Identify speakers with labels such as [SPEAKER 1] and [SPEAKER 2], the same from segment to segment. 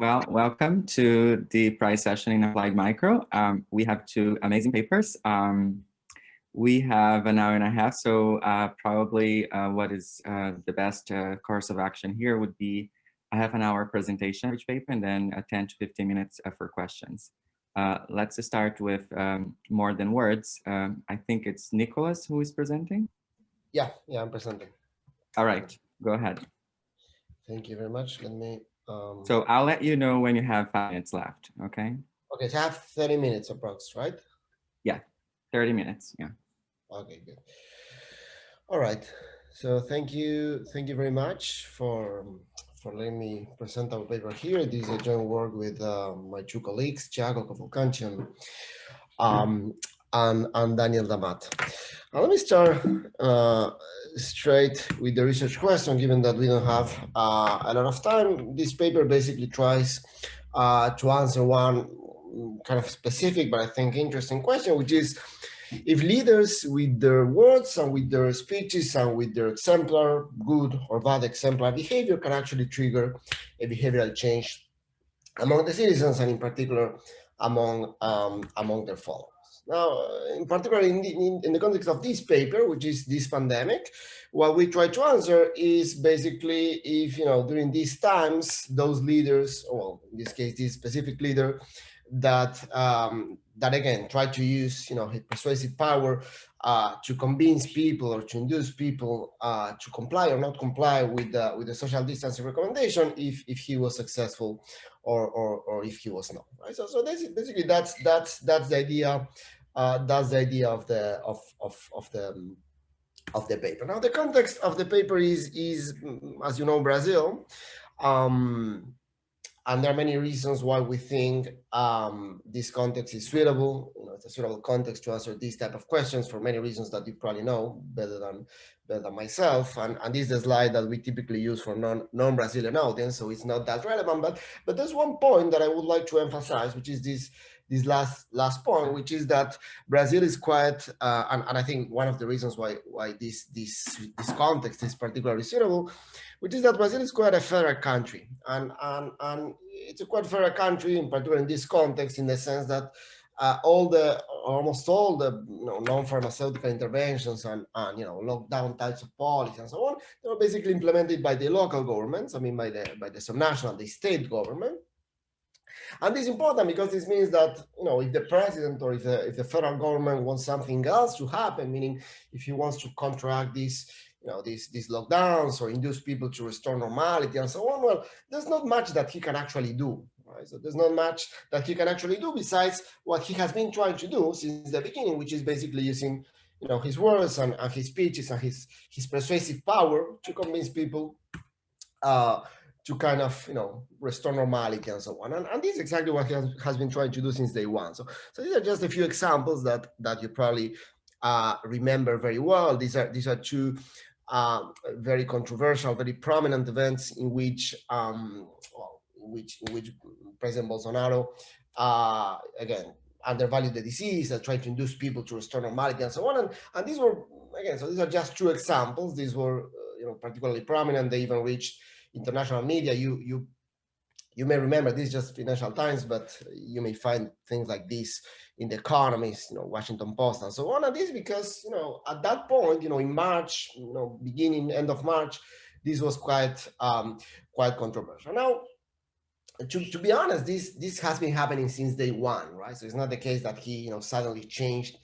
[SPEAKER 1] Well, welcome to the prize session in Applied Micro. We have two amazing papers. We have an hour and a half, so probably what is the best course of action here would be a half-an-hour presentation of each paper and then 10 to 15 minutes for questions. Let's start with more than words. I think it's Nicholas who is presenting.
[SPEAKER 2] Yeah, I'm presenting.
[SPEAKER 1] All right, go ahead.
[SPEAKER 2] Thank you very much. Let me.
[SPEAKER 1] So I'll let you know when you have 5 minutes left, okay?
[SPEAKER 2] Okay, so I have 30 minutes approx, right?
[SPEAKER 1] Yeah, 30 minutes, yeah.
[SPEAKER 2] Okay, good. All right, so thank you very much for letting me present our paper here. This is a joint work with my two colleagues, Thiago Cavalcanti and Daniel Damat. Let me start straight with the research question, given that we don't have a lot of time. This paper basically tries to answer one kind of specific, but I think interesting question, which is if leaders with their words and with their speeches and with their exemplar, good or bad exemplar behavior can actually trigger a behavioral change among the citizens and in particular among their followers. Now, in particular, in the context of this paper, which is this pandemic, what we try to answer is basically if, during these times, those leaders, well, in this case, this specific leader, that again try to use, his persuasive power to convince people or to induce people to comply or not comply with the social distancing recommendation, if he was successful or if he was not, right? So basically that's the idea. That's the idea of the paper. Now the context of the paper is as you know, Brazil, and there are many reasons why we think this context is suitable. It's a suitable context to answer these type of questions for many reasons that you probably know better than myself. And this is the slide that we typically use for non-Brazilian audience, so it's not that relevant. But there's one point that I would like to emphasize, which is this last point, which is that Brazil is quite, and I think one of the reasons why this context is particularly suitable, which is that Brazil is quite a federal country, and it's a quite federal country, in particular in this context, in the sense that almost all the non-pharmaceutical interventions and lockdown types of policy and so on, they were basically implemented by the local governments. I mean, by the subnational, the state government. And this is important because this means that, if the president or if the federal government wants something else to happen, meaning if he wants to counteract these lockdowns or induce people to restore normality and so on, well, there's not much that he can actually do, right? So there's not much that he can actually do besides what he has been trying to do since the beginning, which is basically using, his words and his speeches and his persuasive power to convince people to kind of, restore normality and so on. And this is exactly what he has been trying to do since day one. So these are just a few examples that you probably remember very well. These are two very controversial, very prominent events in which President Bolsonaro again undervalued the disease and tried to induce people to restore normality and so on. And these were, again, so these are just two examples. These were particularly prominent. They even reached international media. You may remember, this is just Financial Times, but you may find things like this in The Economist, Washington Post, and so on. And this is because, at that point, in March, end of March, this was quite controversial. Now, to be honest, this has been happening since day one, right? So it's not the case that he, suddenly changed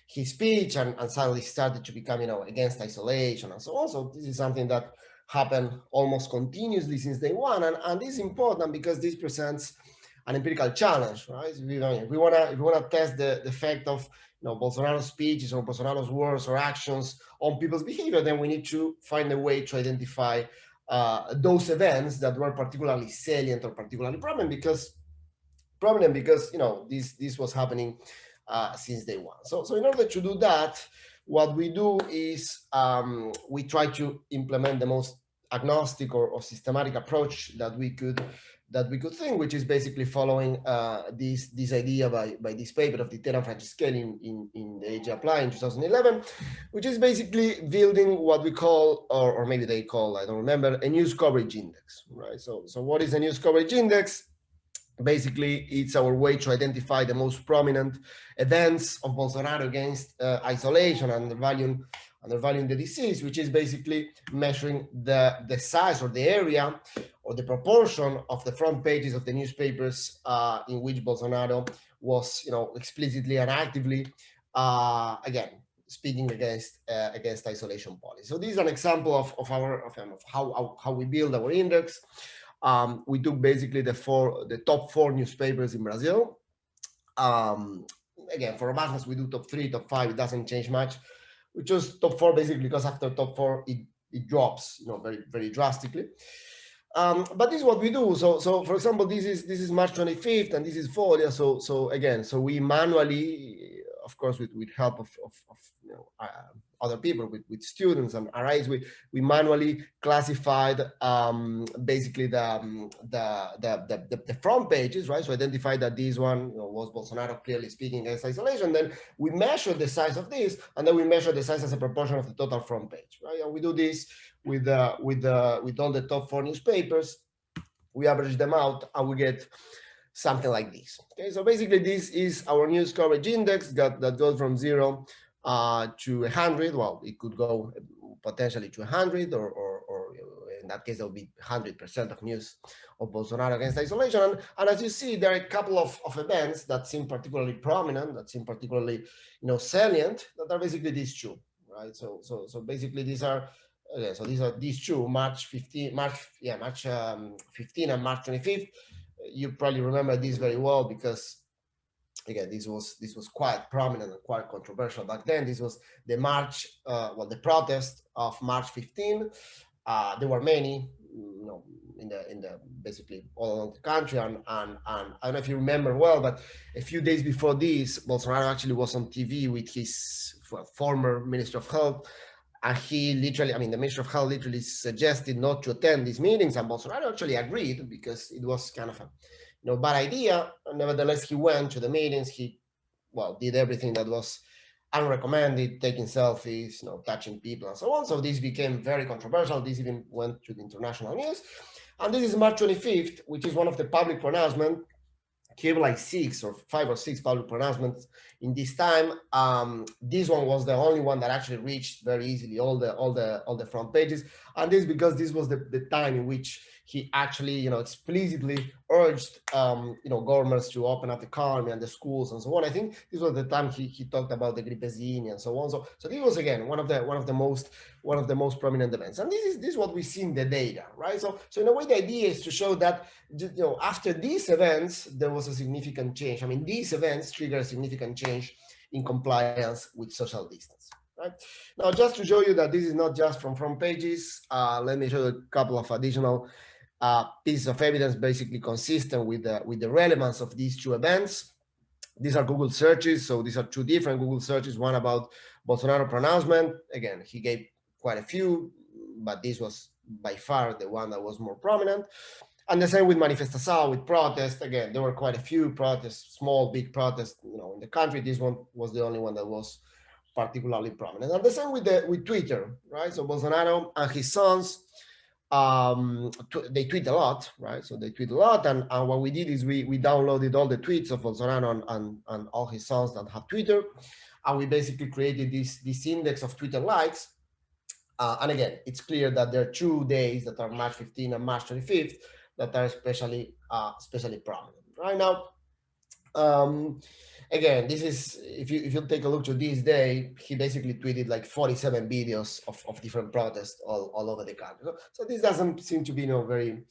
[SPEAKER 2] his speech and suddenly started to become, against isolation and so on. So this is something that happened almost continuously since day one, and this is important because this presents an empirical challenge, right? If we wanna test the effect of Bolsonaro's speeches or Bolsonaro's words or actions on people's behavior, then we need to find a way to identify those events that were particularly salient or particularly prominent because this was happening since day one. So in order to do that, what we do is we try to implement the most agnostic or systematic approach that we could think, which is basically following this idea by this paper of the Terra Francescelli in the Age Apply in 2011, which is basically building what we call, or maybe they call, I don't remember, a news coverage index, right? So what is a news coverage index? Basically, it's our way to identify the most prominent events of Bolsonaro against isolation and undervaluing the disease, which is basically measuring the size or the area or the proportion of the front pages of the newspapers in which Bolsonaro was, explicitly and actively, again, speaking against isolation policy. So this is an example of how we build our index. We took basically the top 4 newspapers in Brazil. Again, for robustness, we do top 3, top 5. It doesn't change much. We chose top 4 basically because after top 4, it drops, very, very drastically. But this is what we do. So for example, this is March 25th, and this is Folia. So we manually, of course, with help of other people, with students and RIs, we manually classified basically the front pages, right? So identified that this one was Bolsonaro clearly speaking against isolation. Then we measure the size of this, and then we measure the size as a proportion of the total front page, right? And we do this with all the top 4 newspapers. We average them out, and we get something like this. Okay, so basically this is our news coverage index that goes from 0 to 100. Well, it could go potentially to 100, or in that case, there will be 100% of news of Bolsonaro against isolation. And as you see, there are a couple of events that seem particularly prominent, that seem particularly salient, that are basically these two, right? So basically these are. Okay, so these are these two, March 15 and March 25th. You probably remember this very well because, again, this was quite prominent and quite controversial back then. This was the march, the protest of March 15. There were many, in the basically all along the country, and I don't know if you remember well, but a few days before this, Bolsonaro actually was on TV with his former Minister of Health. And he literally, the Minister of Health literally suggested not to attend these meetings, and Bolsonaro actually agreed because it was kind of a bad idea. Nevertheless, he went to the meetings. He, did everything that was unrecommended, taking selfies, touching people and so on. So this became very controversial. This even went to the international news. And this is March 25th, which is one of the public pronouncements. Came like 5 or 6 public pronouncements in this time. This one was the only one that actually reached very easily all the front pages, and this because this was the time in which he actually explicitly urged governments to open up the economy and the schools and so on. I think this was the time he talked about the gripezinha and so on. So this was again one of the most prominent events, and this is what we see in the data, right? So in a way, the idea is to show that after these events there was a significant change. These events trigger a significant change in compliance with social distance. Right? Now, just to show you that this is not just from front pages, let me show you a couple of additional pieces of evidence, basically consistent with the relevance of these two events. These are Google searches, so these are 2 different Google searches. One about Bolsonaro pronouncement. Again, he gave quite a few, but this was by far the one that was more prominent. And the same with manifestação, with protest. Again, there were quite a few protests, small, big protests, in the country. This one was the only one that was particularly prominent. And the same with Twitter, right? So Bolsonaro and his sons, they tweet a lot, right? So they tweet a lot, and what we did is we downloaded all the tweets of Bolsonaro and all his sons that have Twitter, and we basically created this index of Twitter likes. And again, it's clear that there are 2 days that are March 15 and March 25th that are especially prominent. Right now, again, this is, if you take a look to this day, he basically tweeted like 47 videos of different protests all over the country. So this doesn't seem to be very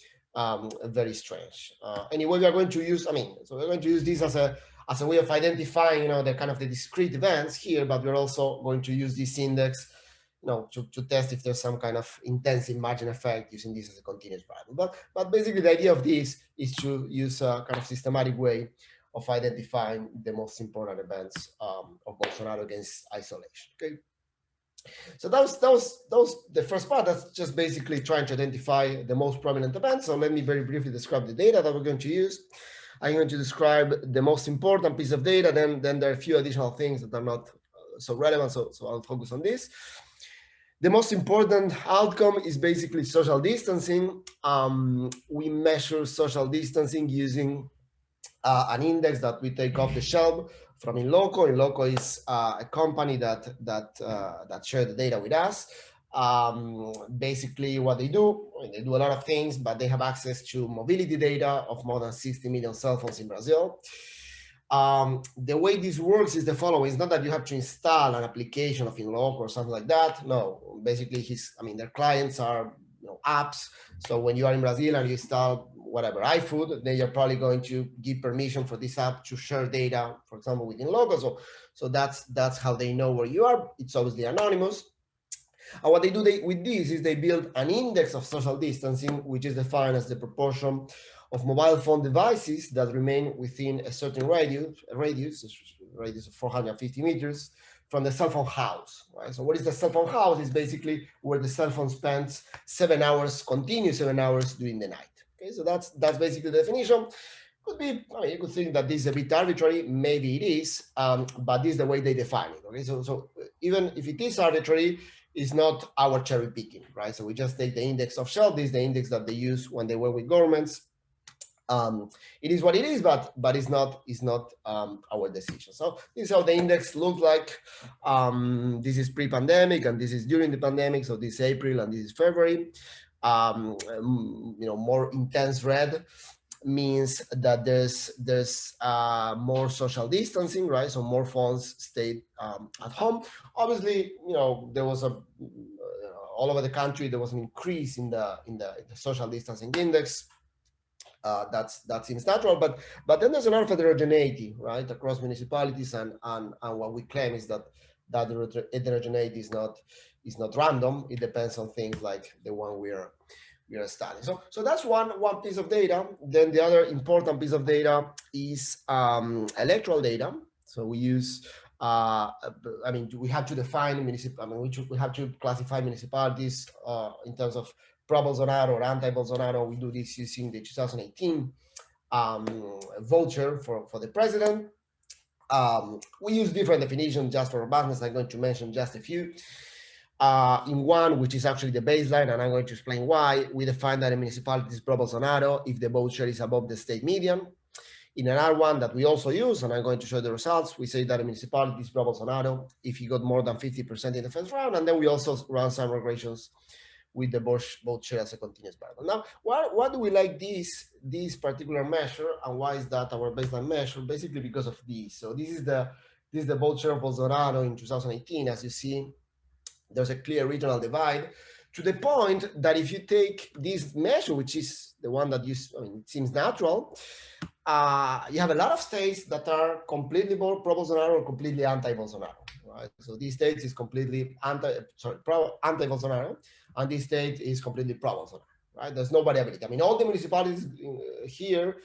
[SPEAKER 2] strange. Anyway, we are going to use, so we're going to use this as a way of identifying, the kind of the discrete events here, but we're also going to use this index to test if there's some kind of intensive margin effect using this as a continuous variable. But basically the idea of this is to use a kind of systematic way of identifying the most important events of Bolsonaro against isolation. Okay, so that was the first part. That's just basically trying to identify the most prominent events. So let me very briefly describe the data that we're going to use. I'm going to describe the most important piece of data. Then there are a few additional things that are not so relevant. So I'll focus on this. The most important outcome is basically social distancing. We measure social distancing using an index that we take off the shelf from Inloco. Inloco is a company that share the data with us. Basically, what they do a lot of things, but they have access to mobility data of more than 60 million cell phones in Brazil. The way this works is the following: it's not that you have to install an application of Inloco or something like that. No, basically, their clients are apps. So when you are in Brazil and you install whatever iFood, then you're probably going to give permission for this app to share data, for example, within Inloco. So that's how they know where you are. It's obviously anonymous. And what they do with this is they build an index of social distancing, which is defined as the proportion of mobile phone devices that remain within a certain radius of 450 meters from the cell phone house, right? So what is the cell phone house? Is basically where the cell phone spends 7 hours, continuous 7 hours during the night. Okay, so that's basically the definition. Could be, you could think that this is a bit arbitrary, maybe it is, but this is the way they define it, okay? So even if it is arbitrary, it's not our cherry picking, right? So we just take the index of shelf. This is the index that they use when they work with governments. It is what it is, but it's not our decision. So this is how the index looks like. This is pre-pandemic, and this is during the pandemic. So this is April, and this is February. More intense red means that there's more social distancing, right? So more phones stayed at home. Obviously, there was all over the country there was an increase in the social distancing index. That seems natural, but then there's a lot of heterogeneity, right, across municipalities, and what we claim is that the heterogeneity is not random. It depends on things like the one we are studying. So that's one piece of data. Then the other important piece of data is electoral data. So we use we have to define we have to classify municipalities in terms of pro-Bolsonaro or anti-Bolsonaro. We do this using the 2018 voucher for the president. We use different definitions just for robustness. I'm going to mention just a few. In one, which is actually the baseline, and I'm going to explain why, we define that a municipality is pro-Bolsonaro if the vote share is above the state median. In another one that we also use, and I'm going to show the results, we say that a municipality is pro-Bolsonaro if he got more than 50% in the first round, and then we also run some regressions with the vote share as a continuous variable. Now, why do we like this particular measure, and why is that our baseline measure? Basically because of this. So this is the vote share of Bolsonaro in 2018. As you see, there's a clear regional divide, to the point that if you take this measure, which is the one that it seems natural, you have a lot of states that are completely pro-Bolsonaro or completely anti-Bolsonaro, right? So this state is completely anti-Bolsonaro, and this state is completely pro-Bolsonaro, right? There's no variability. All the municipalities here,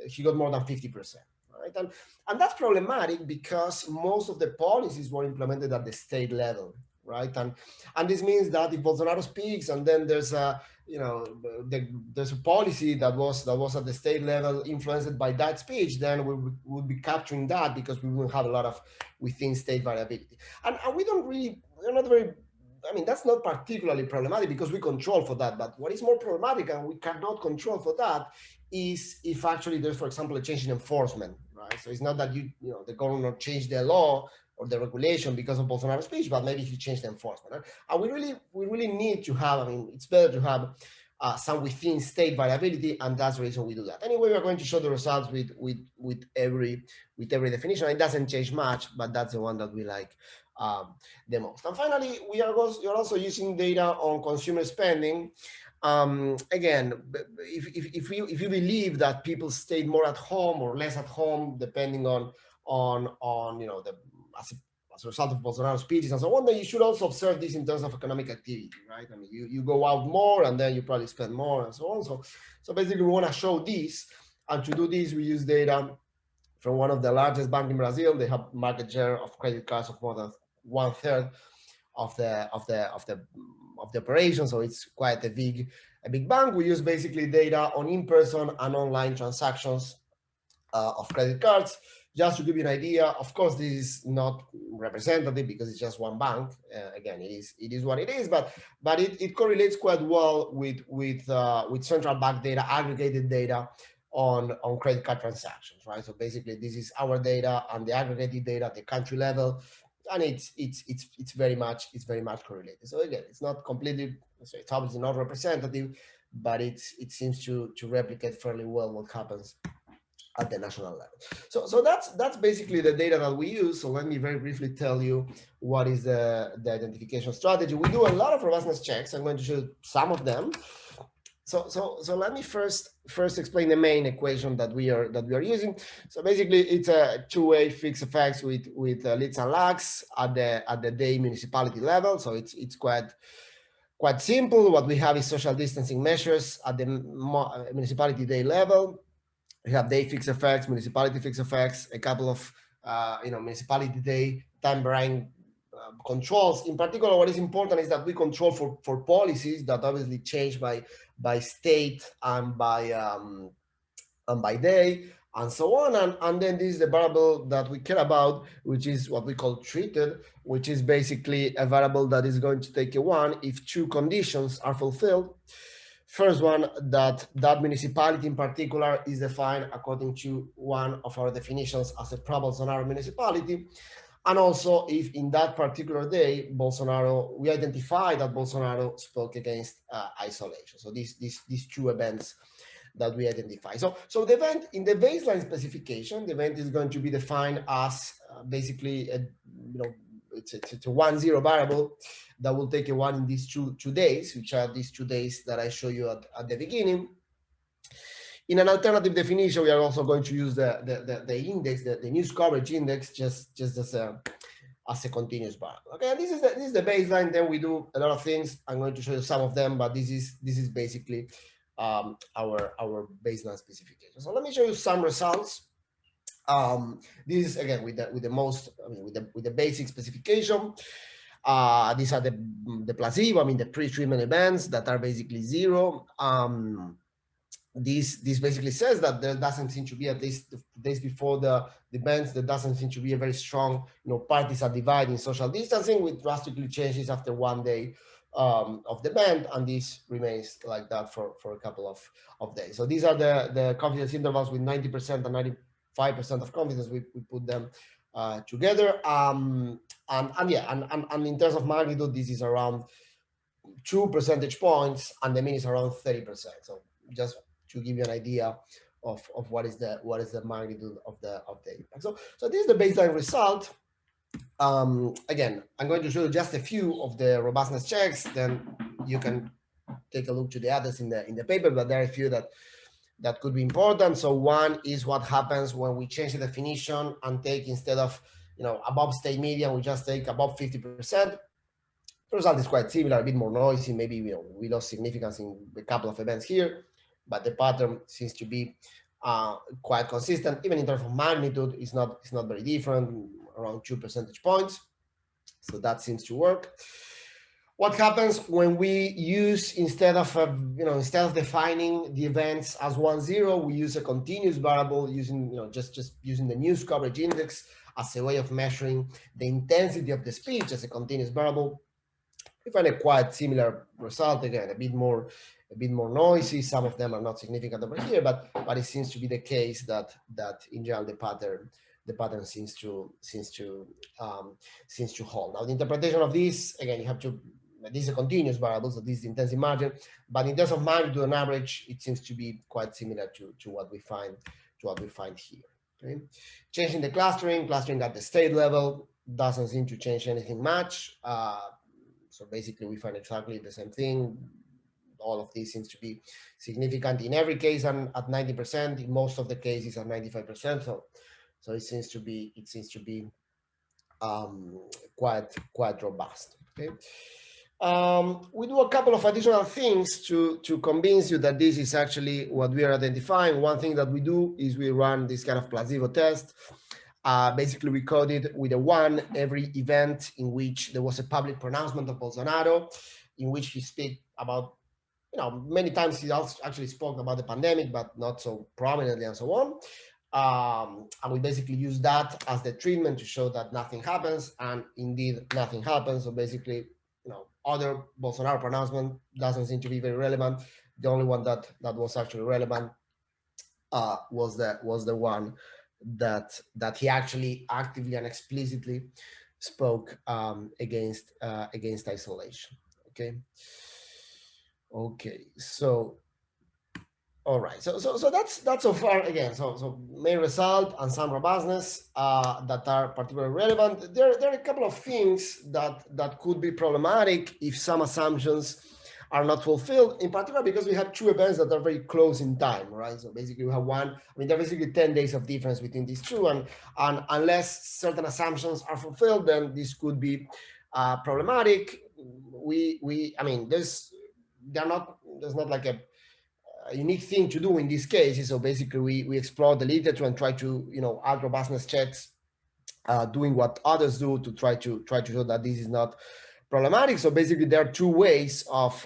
[SPEAKER 2] he got more than 50%. Right? And that's problematic because most of the policies were implemented at the state level, right? And this means that if Bolsonaro speaks, and then there's a there's a policy that was at the state level influenced by that speech, then we would be capturing that because we will have a lot of within state variability. And we're not very. That's not particularly problematic because we control for that. But what is more problematic, and we cannot control for that, is if actually there's, for example, a change in enforcement, right? So it's not that the governor changed the law or the regulation because of Bolsonaro's speech, but maybe he changed the enforcement. Right? And we really need to have. It's better to have some within state variability, and that's the reason we do that. Anyway, we're going to show the results with every definition. It doesn't change much, but that's the one that we like the most. And finally, you're also using data on consumer spending. Again, if you believe that people stayed more at home or less at home, depending on as a result of Bolsonaro's speeches and so on, then you should also observe this in terms of economic activity, right? You go out more, and then you probably spend more, and so on. So basically, we want to show this, and to do this, we use data from one of the largest banks in Brazil. They have market share of credit cards of more than 1/3 of the operation. So it's quite a big bank. We use basically data on in-person and online transactions of credit cards. Just to give you an idea, of course, this is not representative because it's just one bank. Again, it is what it is, but it correlates quite well with central bank data, aggregated data on credit card transactions, right? So basically, this is our data and the aggregated data at the country level, and it's very much correlated. So again, it's not completely, so it's obviously not representative, but it seems to replicate fairly well what happens at the national level. So that's basically the data that we use. So let me very briefly tell you what is the identification strategy. We do a lot of robustness checks. I'm going to show you some of them. So let me first explain the main equation that we are using. So basically, it's a two-way fixed effects with leads and lags at the day municipality level. So it's quite simple. What we have is social distancing measures at the municipality day level. We have day fixed effects, municipality fixed effects, a couple of municipality day time varying controls. In particular, what is important is that we control for policies that obviously change by state and by day and so on. And then this is the variable that we care about, which is what we call treated, which is basically a variable that is going to take a one if two conditions are fulfilled. First one, that municipality in particular is defined according to one of our definitions as a pro-Bolsonaro municipality. And also if in that particular day, we identify that Bolsonaro spoke against isolation. So these two events that we identify. So the event in the baseline specification, the event is going to be defined as basically it's a 1-0 variable that will take a one in these two days, which are these 2 days that I show you at the beginning. In an alternative definition, we are also going to use the index, the news coverage index, just as a continuous variable. Okay, and this is the baseline. Then we do a lot of things. I'm going to show you some of them, but this is basically our baseline specification. So let me show you some results. This is again with the basic specification. These are the placebo, the pre-treatment events that are basically 0. This basically says that there doesn't seem to be, at least the days before the events, there doesn't seem to be a very strong, parties are dividing social distancing, with drastically changes after 1 day of the event, and this remains like that for a couple of days. So these are the confidence intervals with 90% and 95% of confidence. We put them together, and in terms of magnitude, this is around 2 percentage points, and the mean is around 30%. So just to give you an idea of what is the magnitude of the impact. So this is the baseline result. Again, I'm going to show you just a few of the robustness checks. Then you can take a look to the others in the paper, but there are a few that could be important. So one is what happens when we change the definition and take, instead of above state median, we just take above 50%. The result is quite similar, a bit more noisy. Maybe we lost significance in a couple of events here, but the pattern seems to be quite consistent. Even in terms of magnitude, it's not very different, around 2 percentage points. So that seems to work. What happens when we use, instead of defining the events as 1-0, we use a continuous variable using just using the news coverage index as a way of measuring the intensity of the speech as a continuous variable. We find a quite similar result. Again, a bit more noisy. Some of them are not significant over here, but it seems to be the case that in general the pattern seems to hold. Now the interpretation of this, again, you have to. This is a continuous variable, so this is the intensity margin. But in terms of magnitude on average, it seems to be quite similar to what we find here. Okay? Changing the clustering at the state level doesn't seem to change anything much. So basically, we find exactly the same thing. All of this seems to be significant in every case, and at 90%. In most of the cases, at 95%. So it seems to be quite robust. Okay. We do a couple of additional things to convince you that this is actually what we are identifying. One thing that we do is we run this kind of placebo test. Basically, we coded with a 1 every event in which there was a public pronouncement of Bolsonaro, in which he speak about, many times he also actually spoke about the pandemic, but not so prominently and so on. And we basically use that as the treatment to show that nothing happens, and indeed nothing happens. So basically, other Bolsonaro pronouncement doesn't seem to be very relevant. The only one that was actually relevant was the one that he actually actively and explicitly spoke against isolation. Okay, so all right, so that's so far. Again, so main result and some robustness that are particularly relevant. There are a couple of things that could be problematic if some assumptions are not fulfilled, in particular because we have two events that are very close in time, right? So basically we have one, I mean, there are basically 10 days of difference between these two, and unless certain assumptions are fulfilled, then this could be problematic. I mean, there's not like a unique thing to do in this case. So basically we explore the literature and try to, add robustness checks, doing what others do to try to show that this is not problematic. So basically there are two ways of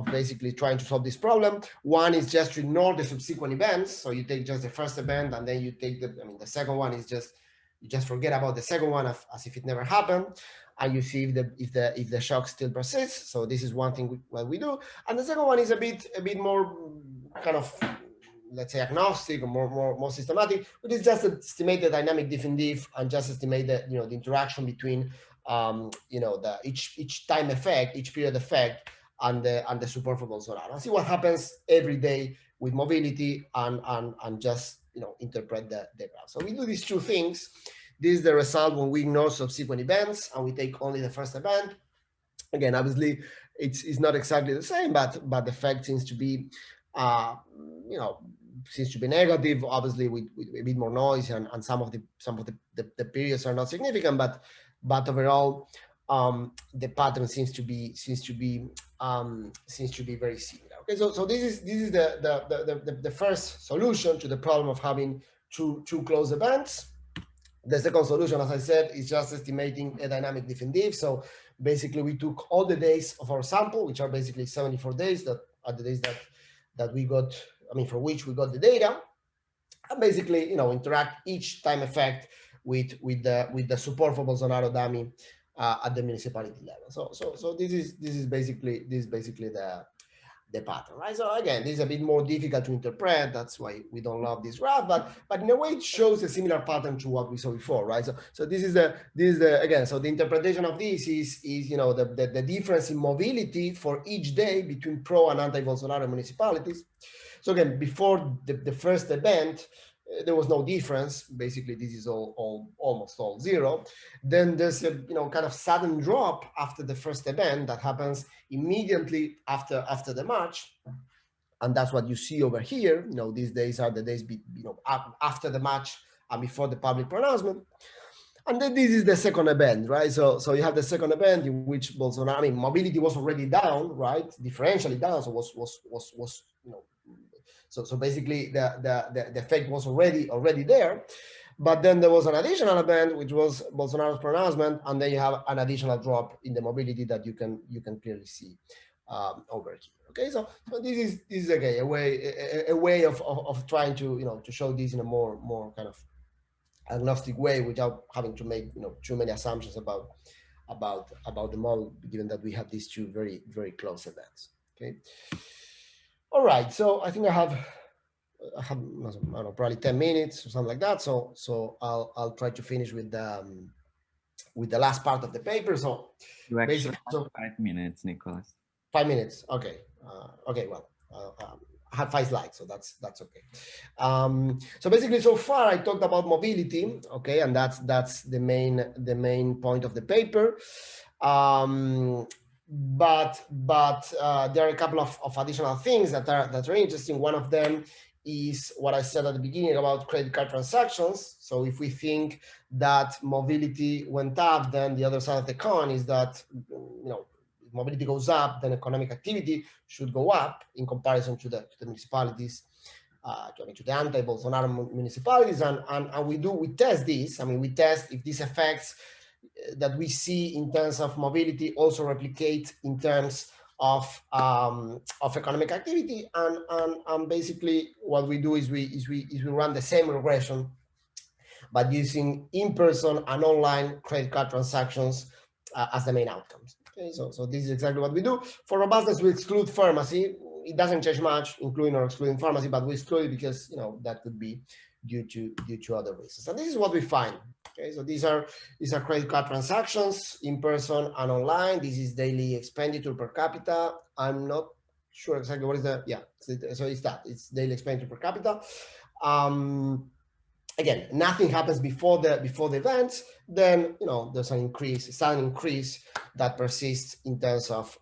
[SPEAKER 2] basically trying to solve this problem. One is just to ignore the subsequent events. So you take just the first event, and then you take the second one is just, you just forget about the second one as if it never happened, and you see if the shock still persists. So this is one thing what we do. And the second one is a bit more kind of, let's say, agnostic or more systematic, which is just estimate the dynamic diff in diff and just estimate the the interaction between the each time effect, each period effect, and the support for Bolsonaro. And see what happens every day with mobility and just interpret the graph. So we do these two things. This is the result when we ignore subsequent events and we take only the first event. Again, obviously, it's not exactly the same, but the effect seems to be, seems to be negative. Obviously, with a bit more noise, and some of the periods are not significant, but overall, the pattern seems to be very similar. Okay, so this is the first solution to the problem of having two close events. The second solution, as I said, is just estimating a dynamic diff in diff. So basically, we took all the days of our sample, which are basically 74 days, that are the days that we got, for which we got the data, and basically, interact each time effect with the support for Bolsonaro dummy at the municipality level. So this is basically the pattern, right? So again, this is a bit more difficult to interpret. That's why we don't love this graph, but in a way it shows a similar pattern to what we saw before, right? So this is the again. So the interpretation of this is the difference in mobility for each day between pro and anti-Bolsonaro municipalities. So again, before the first event, there was no difference. Basically, this is almost all zero. Then there's a kind of sudden drop after the first event that happens immediately after the match, and that's what you see over here. These days are the days after the match and before the public pronouncement. And then this is the second event, right? So you have the second event in which Bolsonaro, mobility was already down, right? Differentially down, so was So basically, the effect was already there, but then there was an additional event, which was Bolsonaro's pronouncement, and then you have an additional drop in the mobility that you can clearly see over here. Okay, so this is again a way of trying to to show this in a more kind of agnostic way without having to make too many assumptions about the model, given that we have these two very close events. Okay. All right, so I think I have I don't know, probably 10 minutes or something like that. So I'll try to finish with the last part of the paper. So
[SPEAKER 1] you actually have 5 minutes, Nicholas.
[SPEAKER 2] 5 minutes. Okay. Okay. Well, I have 5 slides, so that's okay. So basically, so far I talked about mobility. Okay, and that's the main point of the paper. But there are a couple of additional things that are interesting. One of them is what I said at the beginning about credit card transactions. So if we think that mobility went up, then the other side of the coin is that if mobility goes up, then economic activity should go up in comparison to the municipalities, to the anti-Bolsonaro municipalities, and we test this. We test if these effects that we see in terms of mobility also replicate in terms of economic activity, and basically what we do is we run the same regression, but using in-person and online credit card transactions as the main outcomes. Okay, so this is exactly what we do. For robustness, we exclude pharmacy. it doesn't change much, including or excluding pharmacy, but we exclude it because that could be due to other reasons. And this is what we find. Okay, so these are credit card transactions in person and online. This is daily expenditure per capita. I'm not sure exactly what is the, yeah, so it's daily expenditure per capita. Again, nothing happens before the events, then there's an increase, a sudden increase that persists in terms of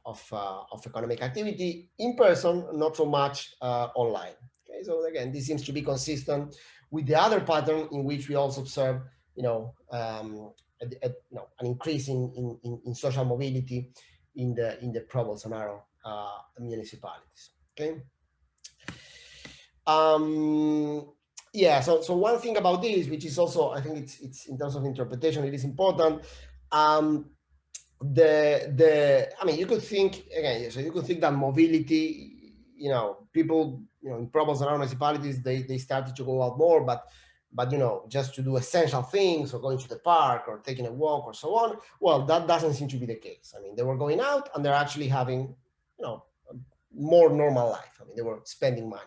[SPEAKER 2] economic activity in person, not so much online. Okay, so again, this seems to be consistent with the other pattern in which we also observe an increase in social mobility in the pro-Bolsonaro municipalities. Okay. Yeah, so one thing about this, which is also, I think it's in terms of interpretation, it is important. I mean, you could think again, so you could think that mobility, people, in pro-Bolsonaro municipalities, they started to go out more, but just to do essential things or going to the park or taking a walk or so on. Well, that doesn't seem to be the case. I mean, they were going out and they're actually having, more normal life. I mean, they were spending money.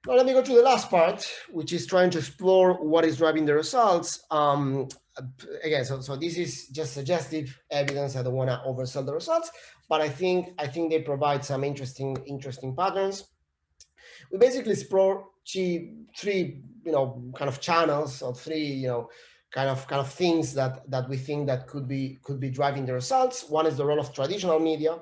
[SPEAKER 2] Now let me go to the last part, which is trying to explore what is driving the results. Again, so this is just suggestive evidence. I don't want to oversell the results, but I think they provide some interesting patterns. We basically explore three kind of channels, or three kind of things that we think that could be driving the results. One is the role of traditional media.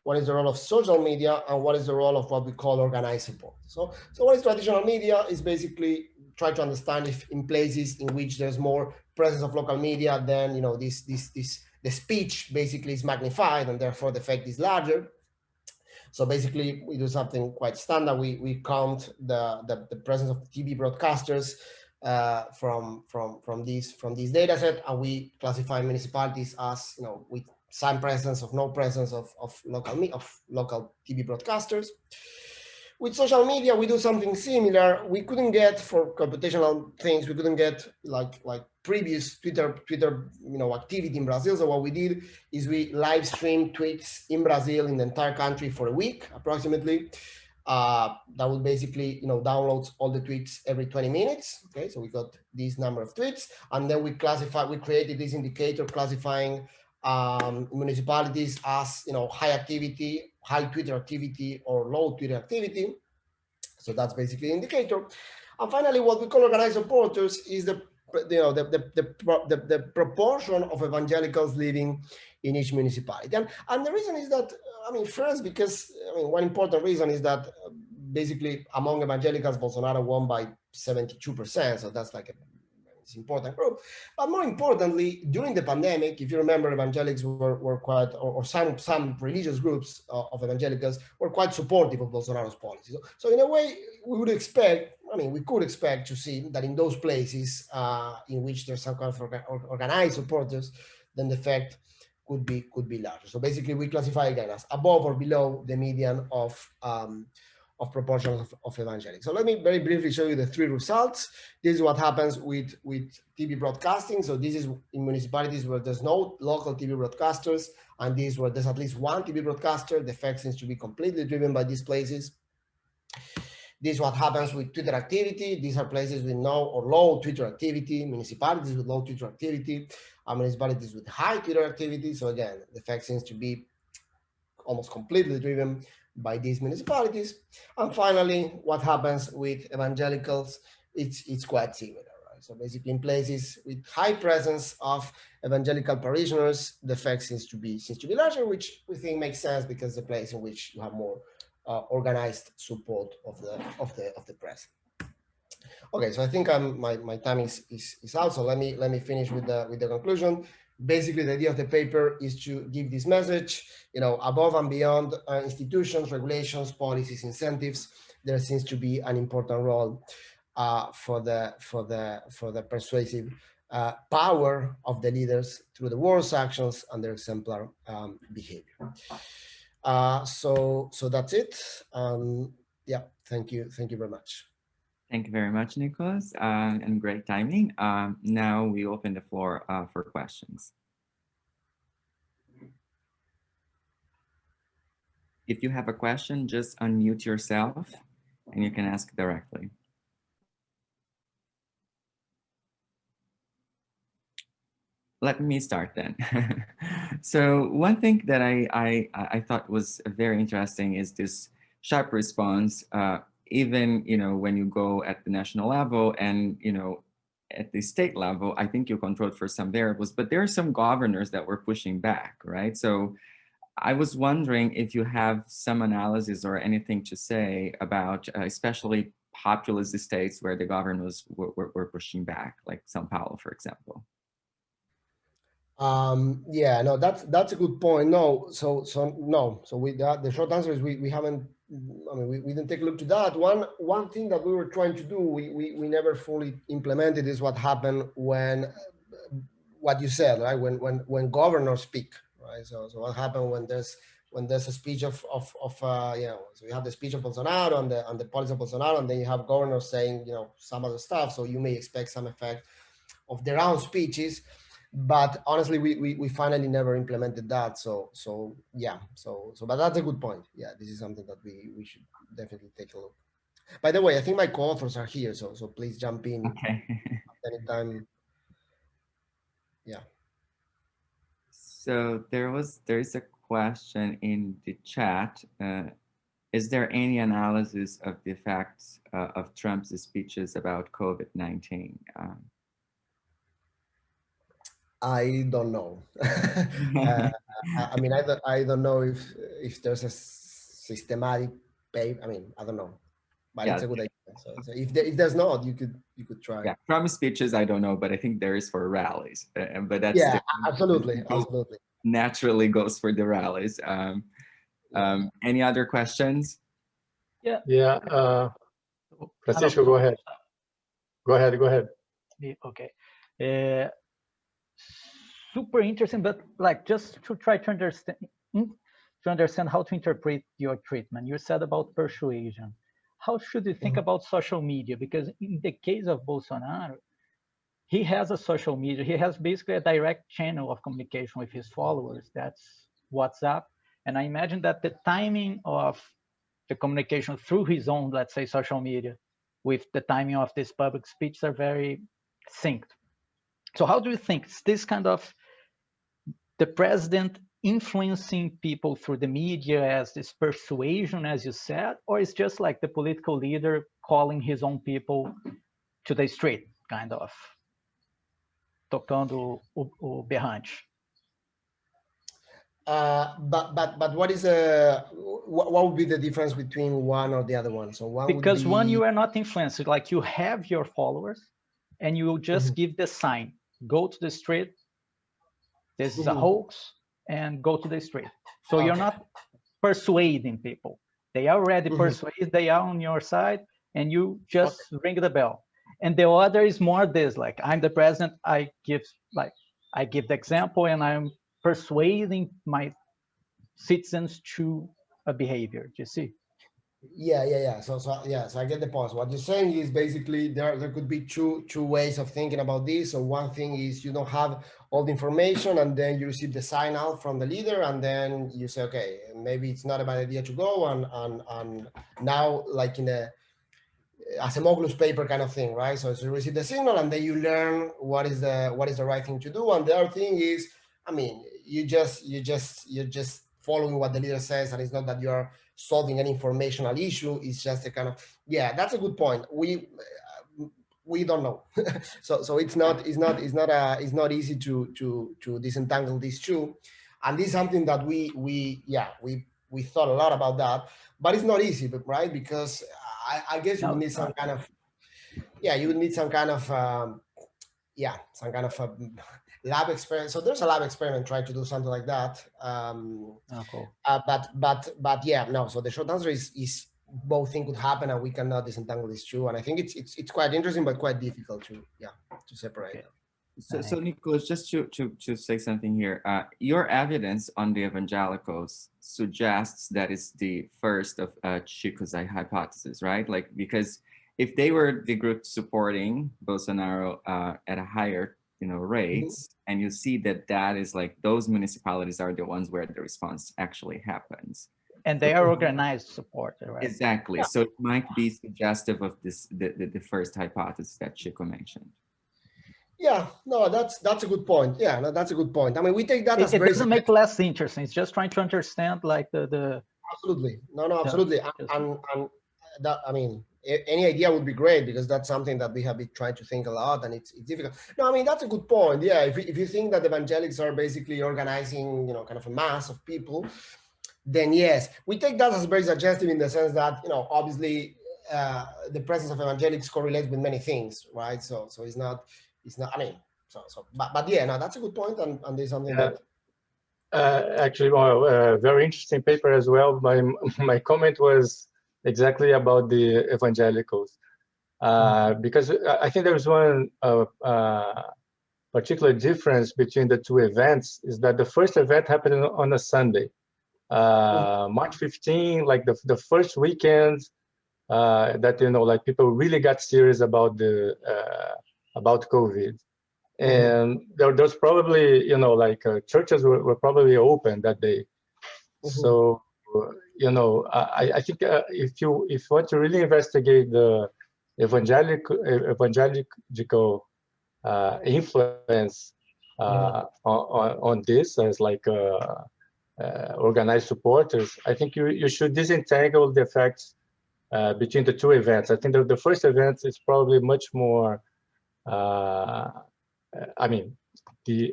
[SPEAKER 2] What is the role of social media, and what is the role of what we call organized support? So what is traditional media is basically try to understand if in places in which there's more presence of local media, then the speech basically is magnified, and therefore the effect is larger. So basically, we do something quite standard. We count the presence of TV broadcasters from these data set, and we classify municipalities as with some presence of no presence of local TV broadcasters. With social media, we do something similar. We couldn't get, for computational things, we couldn't get like previous Twitter activity in Brazil. So what we did is we live streamed tweets in Brazil, in the entire country, for a week approximately. That would basically download all the tweets every 20 minutes. Okay, so we got this number of tweets, and then we created this indicator classifying municipalities as high activity, high Twitter activity, or low Twitter activity. So that's basically the indicator. And finally, what we call organized supporters is the proportion of evangelicals living in each municipality. And the reason is that, I mean, first, because one important reason is that basically among evangelicals, Bolsonaro won by 72%. So that's like it's important group. But more importantly, during the pandemic, if you remember, evangelics were quite, or some religious groups of evangelicals were quite supportive of Bolsonaro's policies. So in a way, we could expect to see that in those places in which there's some kind of organized supporters, then the effect could be larger. So basically, we classify again as above or below the median of proportions of evangelics. So let me very briefly show you the three results. This is what happens with TV broadcasting. So this is in municipalities where there's no local TV broadcasters, and these where there's at least one TV broadcaster. The effect seems to be completely driven by these places. This is what happens with Twitter activity. These are places with no or low Twitter activity, municipalities with low Twitter activity, and municipalities with high Twitter activity. So again, the effect seems to be almost completely driven by these municipalities. And finally, what happens with evangelicals, it's quite similar, right? So basically in places with high presence of evangelical parishioners, the effect seems to be larger, which we think makes sense because the place in which you have more organized support of the press. Okay, so I think my time is out. So let me finish with the conclusion. Basically, the idea of the paper is to give this message, above and beyond institutions, regulations, policies, incentives. There seems to be an important role for the persuasive power of the leaders through the words, actions, and their exemplar behavior. So that's it. Yeah, thank you very much.
[SPEAKER 1] Thank you very much, Nicholas, and great timing. Now we open the floor for questions. If you have a question, just unmute yourself and you can ask directly. Let me start then. So one thing that I thought was very interesting is this sharp response, even, when you go at the national level and, at the state level, I think you controlled for some variables, but there are some governors that were pushing back, right? So I was wondering if you have some analysis or anything to say about, especially populous states where the governors were pushing back, like São Paulo, for example.
[SPEAKER 2] Yeah, no, that's a good point. No, so with that, the short answer is we haven't. I mean, we didn't take a look to that. One thing that we were trying to do, we never fully implemented is what happened when what you said, right? When governors speak, right? So what happened when there's a speech of so you have the speech of Bolsonaro and the policy of Bolsonaro, and then you have governors saying some other stuff. So you may expect some effect of their own speeches. But honestly, we finally never implemented that. So yeah. So but that's a good point. Yeah, this is something that we should definitely take a look. By the way, I think my co-authors are here, so please jump in.
[SPEAKER 1] Okay.
[SPEAKER 2] Anytime. Yeah.
[SPEAKER 1] So there is a question in the chat. Is there any analysis of the effects of Trump's speeches about COVID-19?
[SPEAKER 2] I don't know. I mean, I don't know if there's a systematic pay. I mean, I don't know, but
[SPEAKER 1] Yeah.
[SPEAKER 2] it's a good idea. So if there's not, you could try.
[SPEAKER 1] Yeah, Trump's speeches, I don't know, but I think there is for rallies. But that's
[SPEAKER 2] absolutely.
[SPEAKER 1] Naturally goes for the rallies. Any other questions?
[SPEAKER 3] Yeah. Francisco, go ahead. Go ahead.
[SPEAKER 4] Okay. Super interesting, but like just to try to understand how to interpret your treatment. You said about persuasion. How should you think about social media? Because in the case of Bolsonaro, he has a social media. He has basically a direct channel of communication with his followers. That's WhatsApp. And I imagine that the timing of the communication through his own, let's say, social media with the timing of this public speech are very synced. So how do you think is this kind of the president influencing people through the media as this persuasion, as you said, or it's just like the political leader calling his own people to the street, kind of tocando o berrante?
[SPEAKER 2] But what is what would be the difference between one or the other one? So one
[SPEAKER 4] because
[SPEAKER 2] would be...
[SPEAKER 4] one, you are not influenced, like you have your followers and you just give the sign, go to the street, this is a hoax, and go to the street. So you're not persuading people. They are already persuaded, they are on your side, and you just ring the bell. And the other is more this, like, I'm the president, I give the example, and I'm persuading my citizens to a behavior. Do you see?
[SPEAKER 2] Yeah. So I get the point. What you're saying is basically there could be two ways of thinking about this. So one thing is you don't have all the information, and then you receive the sign out from the leader, and then you say, okay, maybe it's not a bad idea to go, and now like in a Acemoglu's paper kind of thing, right? So you receive the signal, and then you learn what is the right thing to do. And the other thing is, I mean, you're just following what the leader says, and it's not that you're solving an informational issue. It's just a kind of, yeah, that's a good point. We don't know. so it's not easy to disentangle these two. And this is something that we thought a lot about that, but it's not easy, right? Because I guess you would need some kind of, lab experiment. So there's a lab experiment trying to do something like that.
[SPEAKER 4] Cool.
[SPEAKER 2] But yeah, no. So the short answer is both things could happen, and we cannot disentangle these two. And I think it's quite interesting, but quite difficult to separate.
[SPEAKER 4] Okay.
[SPEAKER 1] So Nicholas, just to say something here, your evidence on the evangelicals suggests that it's the first of Chico's hypothesis, right? Like, because if they were the group supporting Bolsonaro at a higher, rates, and you see that is like those municipalities are the ones where the response actually happens.
[SPEAKER 4] And they are organized supporter, right?
[SPEAKER 1] Exactly.
[SPEAKER 2] Yeah.
[SPEAKER 1] So it might be suggestive of this the first hypothesis that Chico mentioned.
[SPEAKER 2] Yeah, no, that's a good point. Yeah, no, that's a good point. I mean, we take that as
[SPEAKER 4] It
[SPEAKER 2] very
[SPEAKER 4] doesn't make less interesting. It's just trying to understand like the
[SPEAKER 2] absolutely. No, absolutely.
[SPEAKER 4] Yeah,
[SPEAKER 2] And that, I mean, any idea would be great because that's something that we have been trying to think a lot, and it's difficult. No, I mean, that's a good point. Yeah, if you think that evangelics are basically organizing, you know, kind of a mass of people, then yes, we take that as very suggestive in the sense that, you know, obviously the presence of evangelics correlates with many things, right? So it's not, I mean, but yeah, no, that's a good point, and there's something that.
[SPEAKER 3] Actually, well, very interesting paper as well. My comment was exactly about the evangelicals, because I think there's one particular difference between the two events is that the first event happened on a Sunday, March 15, like the first weekend that, you know, like people really got serious about about COVID. And there's probably, you know, like churches were probably open that day. So, you know, I think if you want to really investigate the evangelical influence on this as like organized supporters, I think you should disentangle the effects between the two events. I think the first event is probably much more I mean, the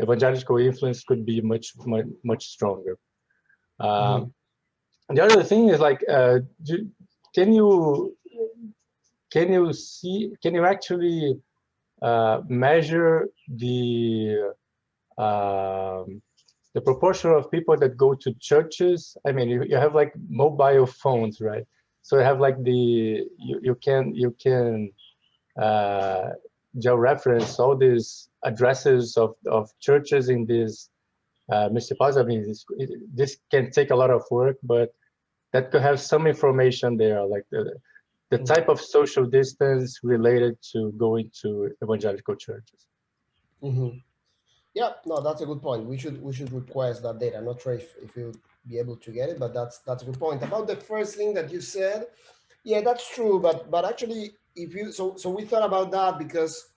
[SPEAKER 3] evangelical influence could be much stronger. The other thing is like, can you actually measure the proportion of people that go to churches? I mean, you have like mobile phones, right? So you have like you can georeference all these addresses of churches in these municipalities. I mean, this can take a lot of work, but that could have some information there, like the type of social distance related to going to evangelical churches.
[SPEAKER 2] Yeah, no, that's a good point. We should request that data. I'm not sure if we'll be able to get it, but that's a good point. About the first thing that you said, yeah, that's true. But actually, if you so we thought about that because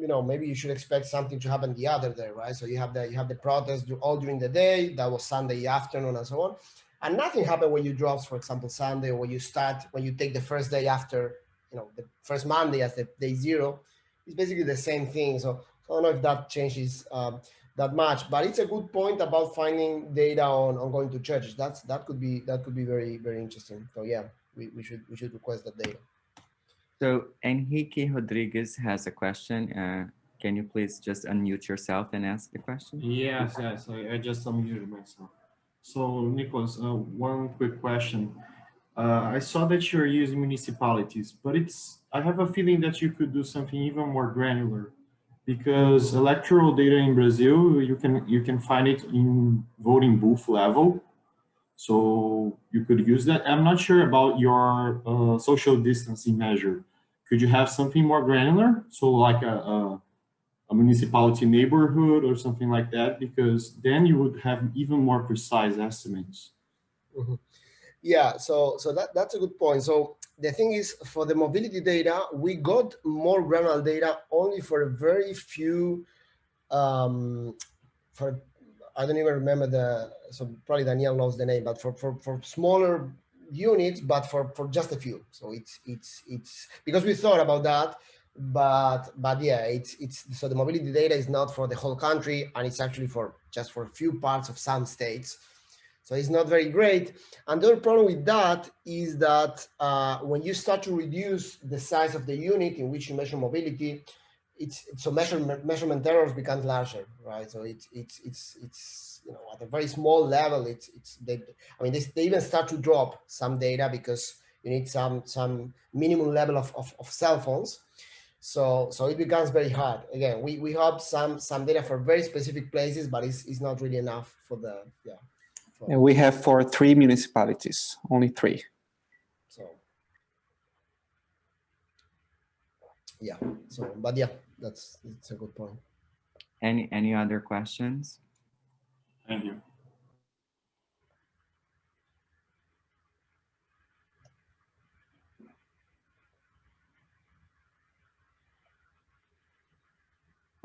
[SPEAKER 2] you know, maybe you should expect something to happen the other day, right? So you have the protest all during the day. That was Sunday afternoon and so on, and nothing happened when you drop, for example, Sunday, or when you take the first day after, you know, the first Monday as the day zero. It's basically the same thing. So I don't know if that changes that much, but it's a good point about finding data on going to churches. That could be very, very interesting. So yeah, we should request that data.
[SPEAKER 1] So Enrique Rodriguez has a question. Can you please just unmute yourself and ask the question?
[SPEAKER 5] Yes, I just unmuted myself. So Nicholas, one quick question. I saw that you're using municipalities, but I have a feeling that you could do something even more granular, because electoral data in Brazil, you can find it in voting booth level. So you could use that. I'm not sure about your social distancing measure. Could you have something more granular? So like a municipality neighborhood or something like that, because then you would have even more precise estimates.
[SPEAKER 2] Yeah, so that's a good point. So the thing is, for the mobility data, we got more granular data only for a very few, for I don't even remember so probably Daniel knows the name, but for smaller units, but for just a few. So it's because we thought about that, but yeah, it's so the mobility data is not for the whole country, and it's actually just for a few parts of some states. So it's not very great. And the other problem with that is that when you start to reduce the size of the unit in which you measure mobility, measurement errors become larger, right? So it's you know, at a very small level, they even start to drop some data because you need some minimum level of cell phones. So it becomes very hard. Again, we have some data for very specific places, but it's not really enough for the
[SPEAKER 6] And we have for 3 municipalities, only 3.
[SPEAKER 2] So yeah. So but yeah, it's a good point.
[SPEAKER 1] Any other questions?
[SPEAKER 5] Thank you.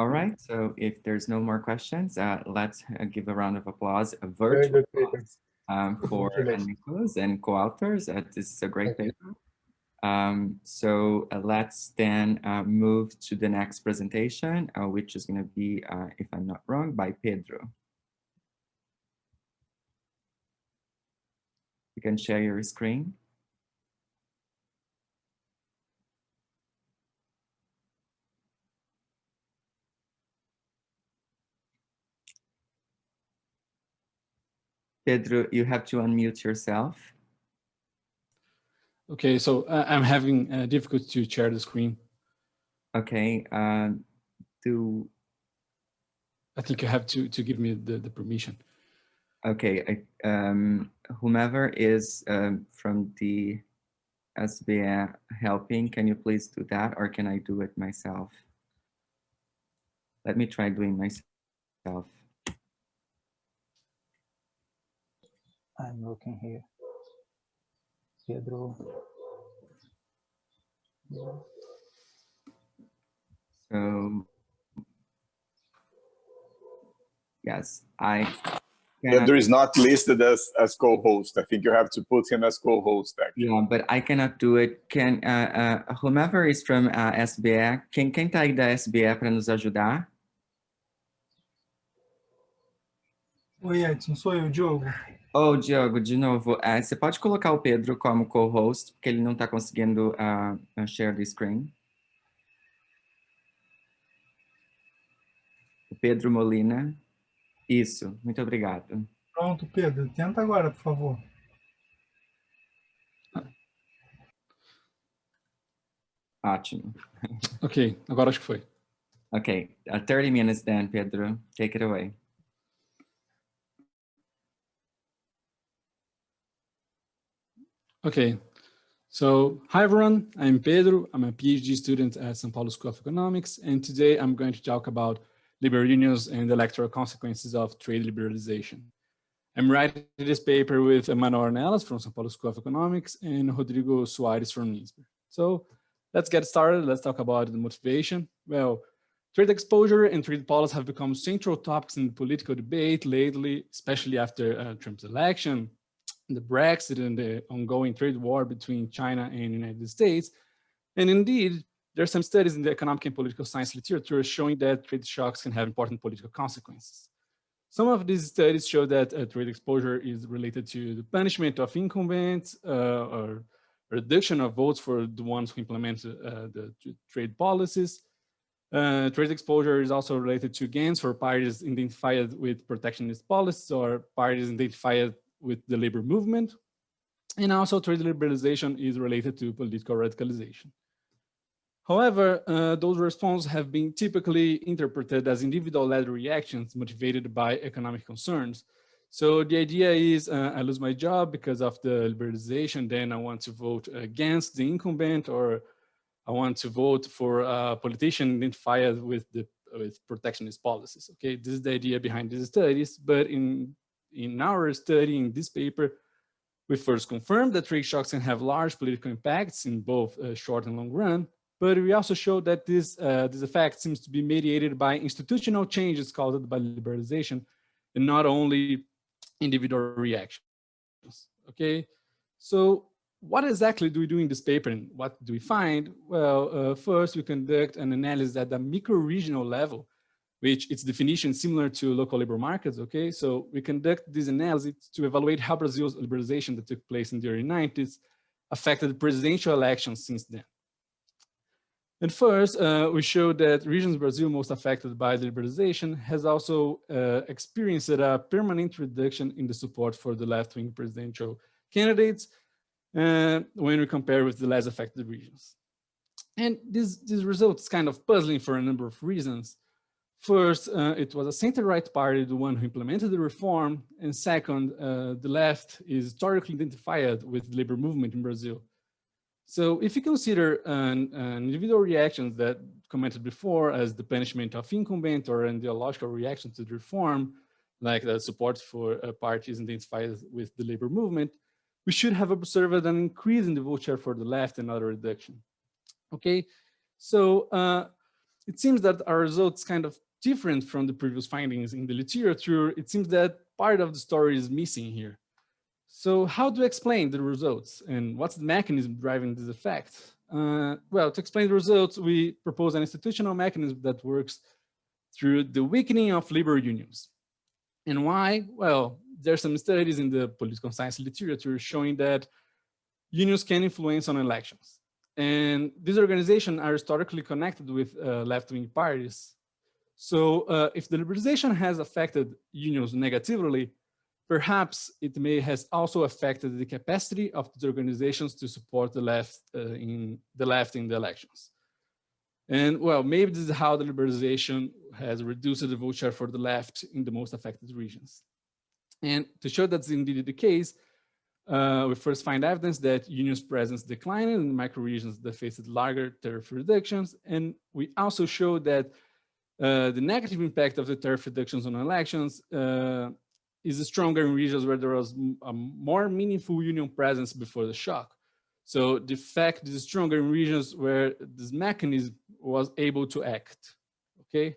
[SPEAKER 1] All right, so if there's no more questions, let's give a round of applause, a virtual applause for Nicholas and co-authors. This is a great paper. So let's then move to the next presentation, which is going to be, if I'm not wrong, by Pedro. You can share your screen. Pedro, you have to unmute yourself.
[SPEAKER 7] Okay, so I'm having difficulty to share the screen.
[SPEAKER 1] Okay,
[SPEAKER 7] I think you have to give me the permission.
[SPEAKER 1] Okay, whomever is from the SBA helping, can you please do that, or can I do it myself? Let me try doing myself.
[SPEAKER 4] I'm looking here. Pedro.
[SPEAKER 1] So, yes,
[SPEAKER 8] Pedro is not listed as co-host. I think you have to put him as co-host, actually.
[SPEAKER 1] Yeah, but I cannot do it. Can whomever is from SBA, quem tá aí da SBA para nos ajudar?
[SPEAKER 9] Oi, Edson, sou eu, Diogo.
[SPEAKER 1] Oh, Diogo, de novo, você pode colocar o Pedro como co-host, porque ele não está conseguindo share the screen. O Pedro Molina. Isso, muito obrigado.
[SPEAKER 9] Pronto, Pedro, tenta agora, por favor.
[SPEAKER 1] Ótimo.
[SPEAKER 7] Ok, agora acho que foi.
[SPEAKER 1] Okay, 30 minutes then, Pedro. Take it away.
[SPEAKER 7] Okay, so hi everyone, I'm Pedro. I'm a PhD student at São Paulo School of Economics, and today I'm going to talk about labor unions and the electoral consequences of trade liberalization. I'm writing this paper with Emanuel Ornelas from São Paulo School of Economics and Rodrigo Soares from INSPER. So let's get started. Let's talk about the motivation. Well, trade exposure and trade policy have become central topics in the political debate lately, especially after Trump's election, the Brexit, and the ongoing trade war between China and the United States. And indeed, there are some studies in the economic and political science literature showing that trade shocks can have important political consequences. Some of these studies show that trade exposure is related to the punishment of incumbents or reduction of votes for the ones who implement the trade policies. Trade exposure is also related to gains for parties identified with protectionist policies or parties identified with the labor movement. And also trade liberalization is related to political radicalization. However, those responses have been typically interpreted as individual-led reactions motivated by economic concerns. So the idea is I lose my job because of the liberalization, then I want to vote against the incumbent, or I want to vote for a politician identified with protectionist policies. Okay, this is the idea behind these studies, but in our study, in this paper, we first confirmed that trade shocks can have large political impacts in both short and long run, but we also showed that this effect seems to be mediated by institutional changes caused by liberalization and not only individual reactions. Okay, so what exactly do we do in this paper and what do we find? Well, first we conduct an analysis at the micro-regional level, which its definition is similar to local labor markets, okay? So we conduct this analysis to evaluate how Brazil's liberalization that took place in the early 90s affected presidential elections since then. And first, we showed that regions of Brazil most affected by the liberalization has also experienced a permanent reduction in the support for the left-wing presidential candidates when we compare with the less affected regions. And this result is kind of puzzling for a number of reasons. First, it was a center-right party, the one who implemented the reform. And second, the left is historically identified with the labor movement in Brazil. So if you consider an individual reactions that commented before as the punishment of incumbent or an ideological reaction to the reform, like the support for parties identified with the labor movement, we should have observed an increase in the vote share for the left and not a reduction. Okay, so it seems that our results kind of different from the previous findings in the literature. It seems that part of the story is missing here. So how to explain the results and what's the mechanism driving this effect? Well, to explain the results, we propose an institutional mechanism that works through the weakening of labor unions. And why? Well, there's some studies in the political science literature showing that unions can influence on elections. And these organizations are historically connected with left-wing parties. So if the liberalization has affected unions negatively, perhaps it may has also affected the capacity of the organizations to support the left in the elections. And well, maybe this is how the liberalization has reduced the vote share for the left in the most affected regions. And to show that's indeed the case, we first find evidence that unions' presence declined in the micro-regions that faced larger tariff reductions. And we also show that the negative impact of the tariff reductions on elections is stronger in regions where there was a more meaningful union presence before the shock. So the fact is stronger in regions where this mechanism was able to act, okay?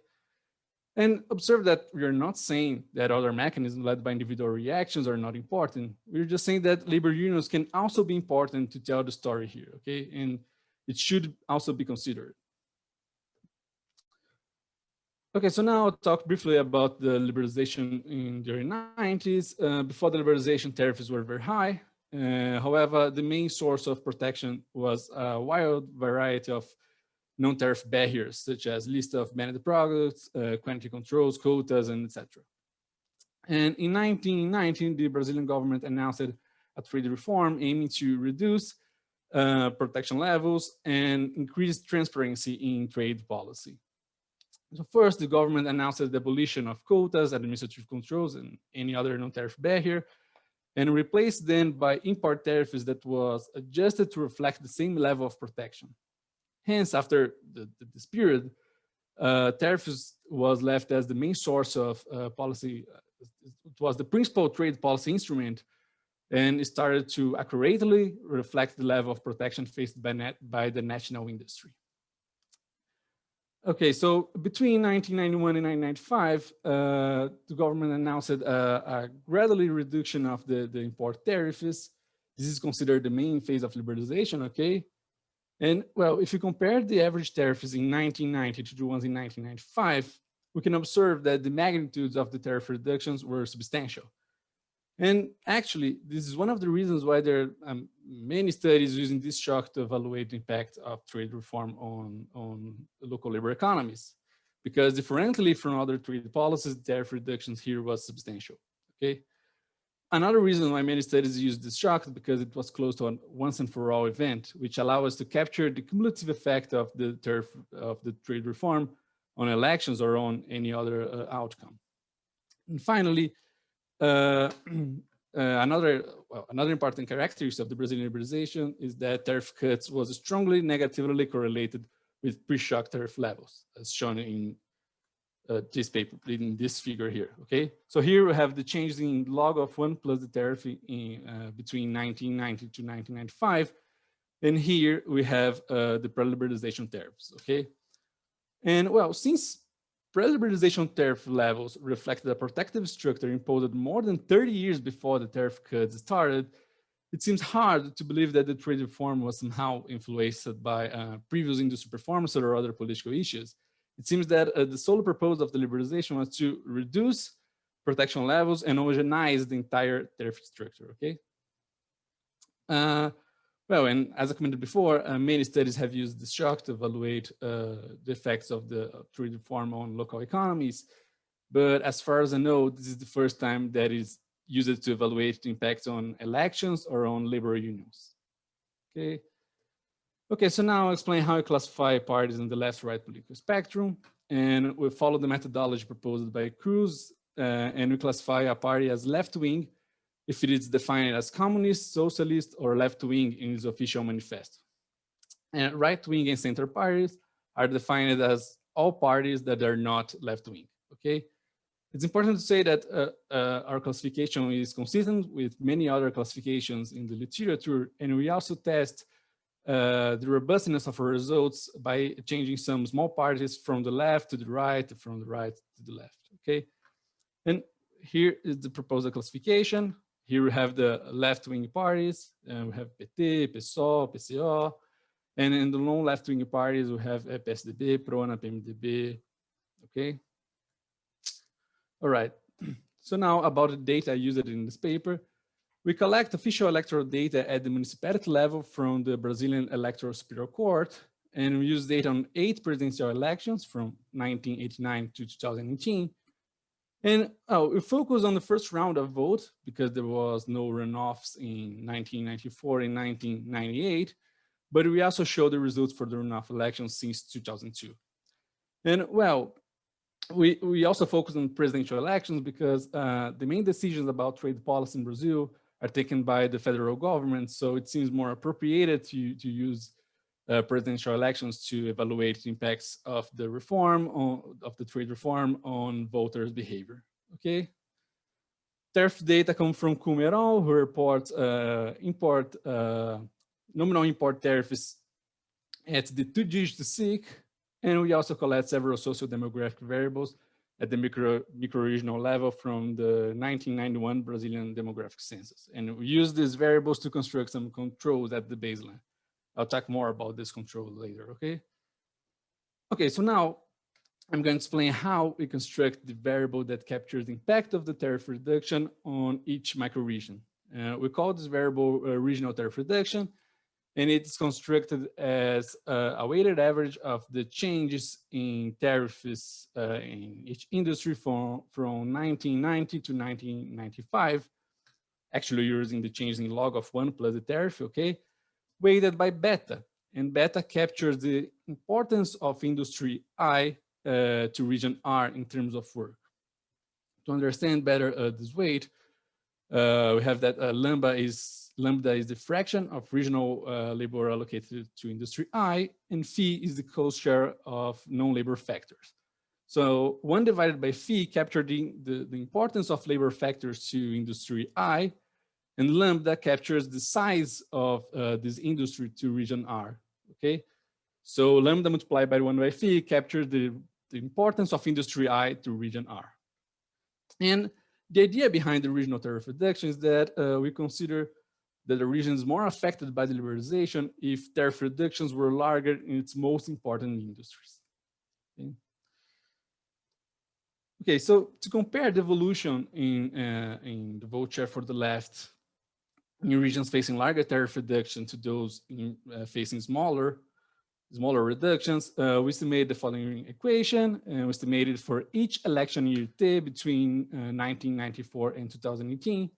[SPEAKER 7] And observe that we are not saying that other mechanisms led by individual reactions are not important. We're just saying that labor unions can also be important to tell the story here, okay? And it should also be considered. Okay, so now I'll talk briefly about the liberalization in the early 90s. Before the liberalization, tariffs were very high. However, the main source of protection was a wide variety of non-tariff barriers, such as list of banned products, quantity controls, quotas, and etc. And in 1919, the Brazilian government announced a trade reform aiming to reduce protection levels and increase transparency in trade policy. So first, the government announced the abolition of quotas, administrative controls, and any other non-tariff barrier, and replaced them by import tariffs that was adjusted to reflect the same level of protection. Hence, after this period, tariffs was left as the main source of policy. It was the principal trade policy instrument, and it started to accurately reflect the level of protection faced by the national industry. Okay, so between 1991 and 1995, the government announced a gradual reduction of the import tariffs. This is considered the main phase of liberalization, okay? And well, if you compare the average tariffs in 1990 to the ones in 1995, we can observe that the magnitudes of the tariff reductions were substantial. And actually, this is one of the reasons why there are many studies using this shock to evaluate the impact of trade reform on local labor economies. Because differently from other trade policies, tariff reductions here was substantial, okay? Another reason why many studies use this shock is because it was close to a once and for all event, which allow us to capture the cumulative effect of the trade reform on elections or on any other outcome. And finally, another important characteristic of the Brazilian liberalization is that tariff cuts was strongly negatively correlated with pre-shock tariff levels, as shown in this paper, in this figure here, okay? So here we have the changes in log of 1 plus the tariff in, between 1990 to 1995. And here we have the pre-liberalization tariffs, okay? And well, since pre-liberalization tariff levels reflected a protective structure imposed more than 30 years before the tariff cuts started, it seems hard to believe that the trade reform was somehow influenced by previous industry performance or other political issues. It seems that the sole purpose of the liberalization was to reduce protection levels and homogenize the entire tariff structure, okay? Well, and as I commented before, many studies have used this shock to evaluate the effects of the trade reform on local economies. But as far as I know, this is the first time that is used to evaluate the impacts on elections or on labor unions, okay? Okay, so now I'll explain how we classify parties in the left-right political spectrum. And we follow the methodology proposed by Cruz, and we classify a party as left-wing if it is defined as communist, socialist, or left-wing in its official manifesto. And right-wing and center parties are defined as all parties that are not left-wing, okay? It's important to say that our classification is consistent with many other classifications in the literature, and we also test the robustness of our results by changing some small parties from the left to the right, from the right to the left, okay? And here is the proposed classification. Here we have the left-wing parties, and we have PT, PSOL, PCO, and in the long left-wing parties, we have PSDB, PRONA, PMDB, okay? All right, so now about the data used in this paper. We collect official electoral data at the municipality level from the Brazilian Electoral Superior Court, and we use data on 8 presidential elections from 1989 to 2018. And we focus on the first round of vote because there was no runoffs in 1994 and 1998, but we also show the results for the runoff elections since 2002. And well, we also focus on presidential elections because the main decisions about trade policy in Brazil are taken by the federal government. So it seems more appropriated to use presidential elections to evaluate the impacts of the reform, of the trade reform on voters' behavior, okay? Tariff data come from Kumeron, who reports nominal import tariffs at the 2-digit SIC, and we also collect several socio-demographic variables at the micro-regional level from the 1991 Brazilian demographic census. And we use these variables to construct some controls at the baseline. I'll talk more about this control later, okay? Okay, so now I'm going to explain how we construct the variable that captures the impact of the tariff reduction on each micro-region. We call this variable regional tariff reduction, and it's constructed as a weighted average of the changes in tariffs in each industry from 1990 to 1995, actually using the change in log of 1 plus the tariff, okay, weighted by beta. And beta captures the importance of industry I to region R in terms of work. To understand better this weight, we have that lambda is the fraction of regional labor allocated to industry I, and phi is the cost share of non-labor factors. So 1 divided by phi captured the importance of labor factors to industry I, and lambda captures the size of this industry to region R, okay? So lambda multiplied by 1 by phi captures the importance of industry I to region R. And the idea behind the regional tariff reduction is that we consider that the region is more affected by the liberalization if tariff reductions were larger in its most important industries. Okay, so to compare the evolution in the vote share for the left in regions facing larger tariff reduction to those facing smaller reductions, we estimated the following equation, and we estimated for each election year T between 1994 and 2018.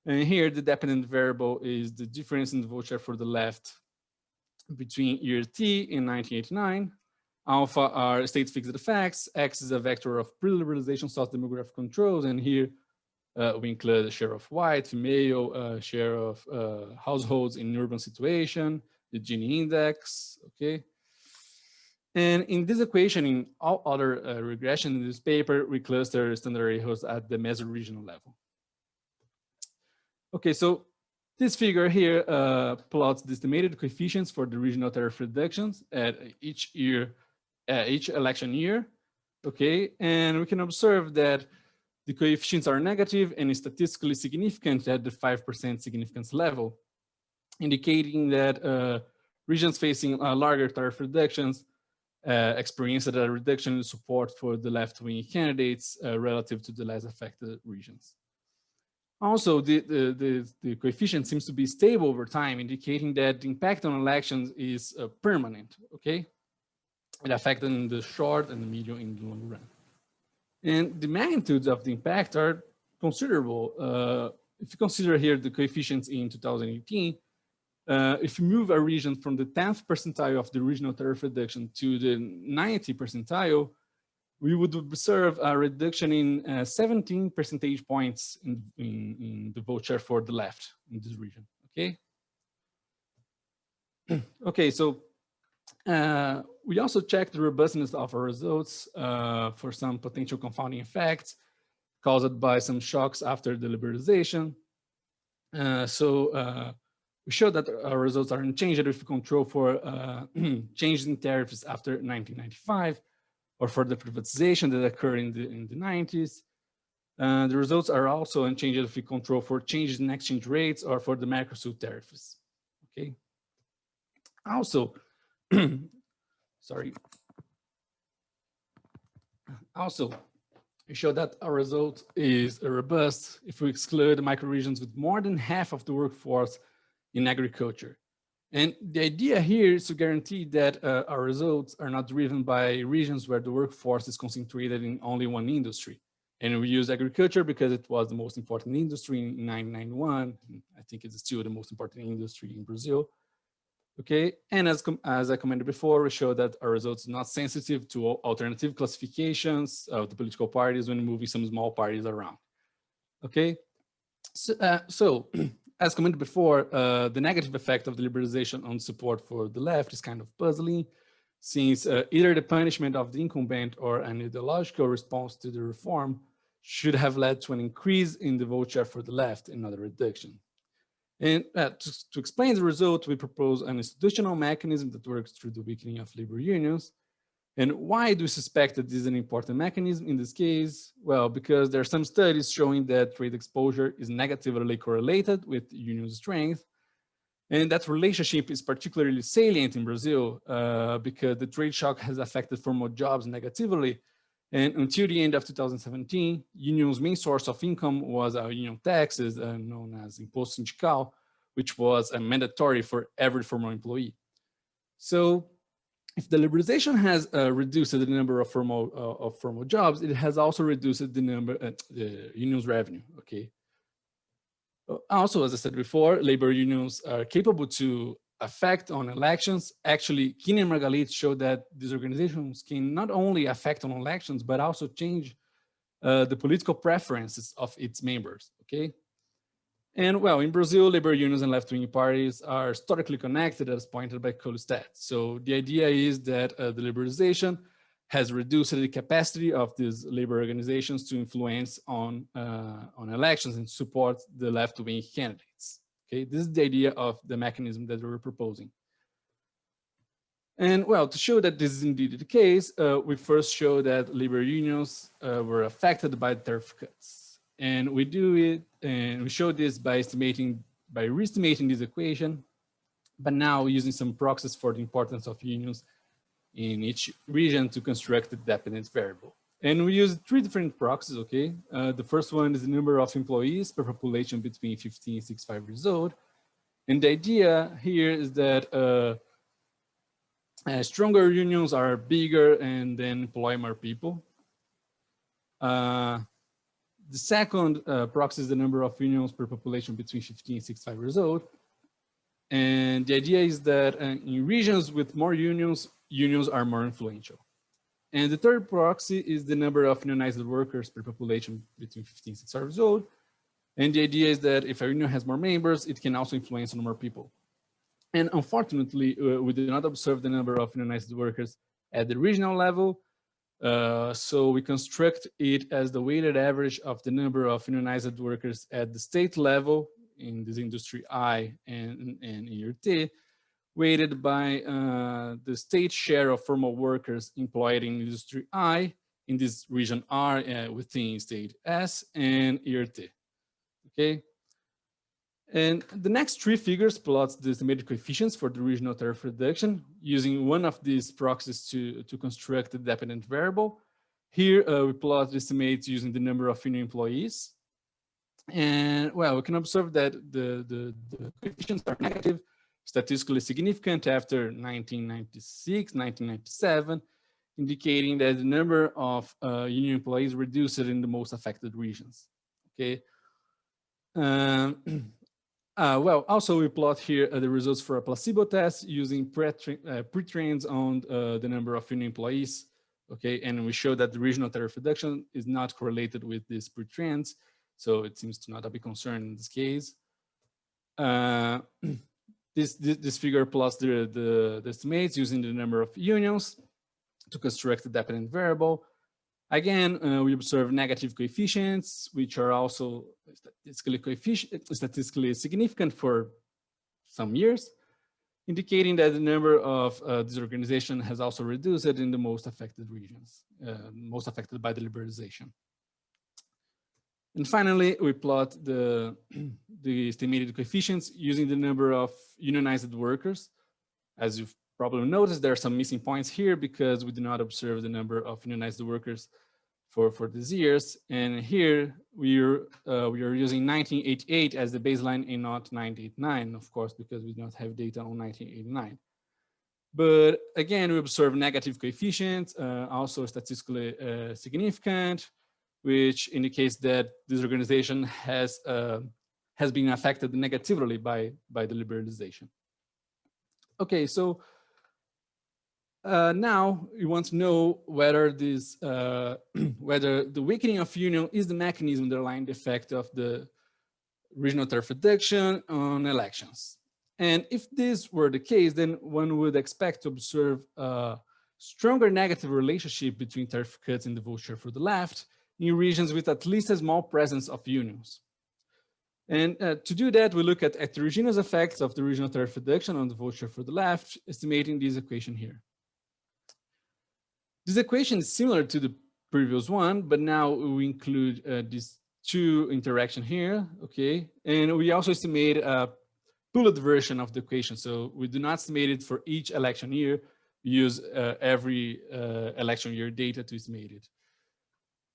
[SPEAKER 7] And here the dependent variable is the difference in the vote share for the left between year T in 1989. Alpha are state fixed effects, X is a vector of pre-liberalization socio-demographic controls, and here we include the share of white, female, share of households in urban situation, the Gini index, okay? And in this equation, in all other regression in this paper, we cluster standard errors at the meso-regional level. Okay, so this figure here plots the estimated coefficients for the regional tariff reductions at each election year, okay? And we can observe that the coefficients are negative and statistically significant at the 5% significance level, indicating that regions facing larger tariff reductions experienced a reduction in support for the left-wing candidates relative to the less affected regions. Also, the coefficient seems to be stable over time, indicating that the impact on elections is permanent, okay? It affects in the short and the medium and the long run. And the magnitudes of the impact are considerable. If you consider here the coefficients in 2018, if you move a region from the 10th percentile of the regional tariff reduction to the 90th percentile, we would observe a reduction in 17 percentage points in the vote share for the left in this region, okay? Okay, so we also checked the robustness of our results for some potential confounding effects caused by some shocks after the liberalization. We show that our results are unchanged if we control for changes in tariffs after 1995 or for the privatization that occurred in the 90s. The results are also unchanged if we control for changes in exchange rates or for the Mercosur tariffs. Okay. Also, sorry. Also, we show that our result is robust if we exclude microregions with more than half of the workforce in agriculture. And the idea here is to guarantee that our results are not driven by regions where the workforce is concentrated in only one industry. And we use agriculture because it was the most important industry in 1991. I think it's still the most important industry in Brazil. Okay, and as I commented before, we show that our results are not sensitive to alternative classifications of the political parties when moving some small parties around. Okay, so as commented before, the negative effect of the liberalization on support for the left is kind of puzzling, since either the punishment of the incumbent or an ideological response to the reform should have led to an increase in the vote share for the left and not a reduction. And to explain the result, we propose an institutional mechanism that works through the weakening of labor unions. And why do we suspect that this is an important mechanism in this case? Well, because there are some studies showing that trade exposure is negatively correlated with union strength. And that relationship is particularly salient in Brazil because the trade shock has affected formal jobs negatively. And until the end of 2017, unions' main source of income was our union taxes, known as Imposto Sindical, which was mandatory for every formal employee. So if the liberalization has reduced the number of formal jobs, it has also reduced the number, the union's revenue, okay? Also, as I said before, labor unions are capable to affect on elections. Actually, Kine and Margalit showed that these organizations can not only affect on elections, but also change the political preferences of its members, okay? And well, in Brazil, labor unions and left-wing parties are historically connected as pointed by Colstat. So the idea is that the liberalization has reduced the capacity of these labor organizations to influence on elections and support the left-wing candidates. Okay, this is the idea of the mechanism that we're proposing. And well, to show that this is indeed the case, we first show that labor unions were affected by tariff cuts. And we do it, and we show this by re-estimating this equation, but now using some proxies for the importance of unions in each region to construct the dependent variable. And we use three different proxies, okay? The first one is the number of employees per population between 15 and 65 years old. And the idea here is that stronger unions are bigger and then employ more people. The second proxy is the number of unions per population between 15 and 65 years old. And the idea is that in regions with more unions, unions are more influential. And the third proxy is the number of unionized workers per population between 15 and 65 years old. And the idea is that if a union has more members, it can also influence on more people. And unfortunately, we did not observe the number of unionized workers at the regional level. So we construct it as the weighted average of the number of unionized workers at the state level in this industry I and year T, weighted by the state share of formal workers employed in industry I, in this region R within state S and year T, okay? And the next three figures plots the estimated coefficients for the regional tariff reduction using one of these proxies to construct the dependent variable. Here we plot the estimates using the number of union employees. And well, we can observe that the coefficients are negative, statistically significant after 1996, 1997, indicating that the number of union employees reduced in the most affected regions, okay? Well, also we plot here the results for a placebo test using pre-trains on the number of union employees, okay? And we show that the regional tariff reduction is not correlated with these pre-trains, so it seems to not be concerned in this case. This figure plots the estimates using the number of unions to construct the dependent variable. Again, we observe negative coefficients, which are also statistically significant for some years, indicating that the number of disorganization has also reduced in the most affected regions, most affected by the liberalization. And finally, we plot the estimated coefficients using the number of unionized workers. As you've probably noticed, there are some missing points here because we do not observe the number of unionized workers for these years. And here we are using 1988 as the baseline and not 1989, of course, because we do not have data on 1989. But again, we observe negative coefficients, also statistically significant, which indicates that this organization has been affected negatively by the liberalization. Okay, so now we want to know whether this whether the weakening of union is the mechanism underlying the effect of the regional tariff reduction on elections. And if this were the case, then one would expect to observe a stronger negative relationship between tariff cuts and the vote share for the left in regions with at least a small presence of unions. And to do that, we look at heterogeneous effects of the regional tariff reduction on the vote share for the left, estimating this equation here. This equation is similar to the previous one, but now we include these two interaction here, okay? And we also estimate a pooled version of the equation. So we do not estimate it for each election year. We use every election year data to estimate it.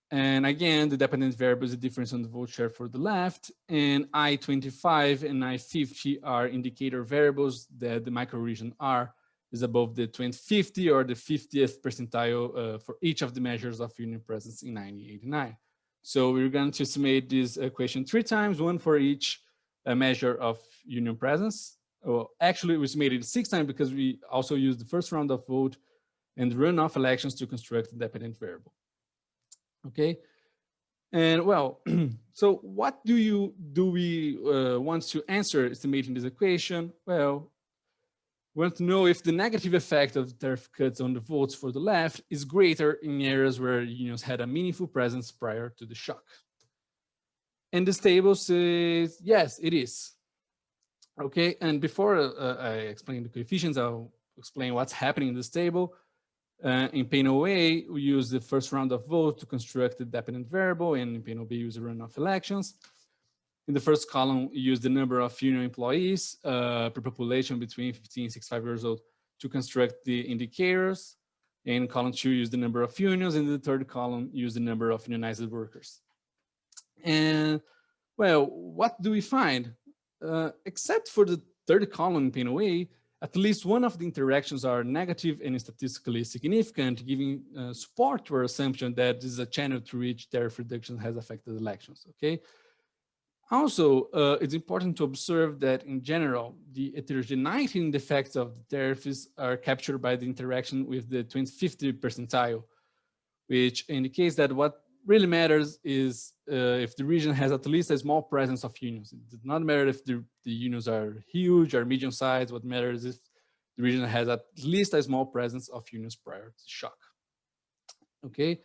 [SPEAKER 7] And again, the dependent variable is the difference on the vote share for the left, and I-25 and I-50 are indicator variables that the microregion R is above the 2050 or the 50th percentile for each of the measures of union presence in 1989. So we're going to estimate this equation 3 times, one for each measure of union presence. Well, actually, we estimated 6 times because we also used the first round of vote and runoff elections to construct the dependent variable. Okay, and well, so what do we want to answer estimating this equation? Well, we want to know if the negative effect of tariff cuts on the votes for the left is greater in areas where unions had a meaningful presence prior to the shock. And this table says, yes, it is. Okay, and before I explain the coefficients, I'll explain what's happening in this table. In panel A, we use the first round of vote to construct the dependent variable, and in panel B, we use the runoff elections. In the first column, we use the number of union employees per population between 15 and 65 years old to construct the indicators. In column 2, use the number of unions. In the third column, use the number of unionized workers. And well, what do we find? Except for the third column in panel A, at least one of the interactions are negative and statistically significant, giving support to our assumption that this is a channel through which tariff reduction has affected elections, okay? Also, it's important to observe that in general, the heterogeneity in the effects of the tariffs are captured by the interaction with the 2050 percentile, which indicates that what really matters is if the region has at least a small presence of unions. It does not matter if the unions are huge or medium sized. What matters is if the region has at least a small presence of unions prior to shock. Okay.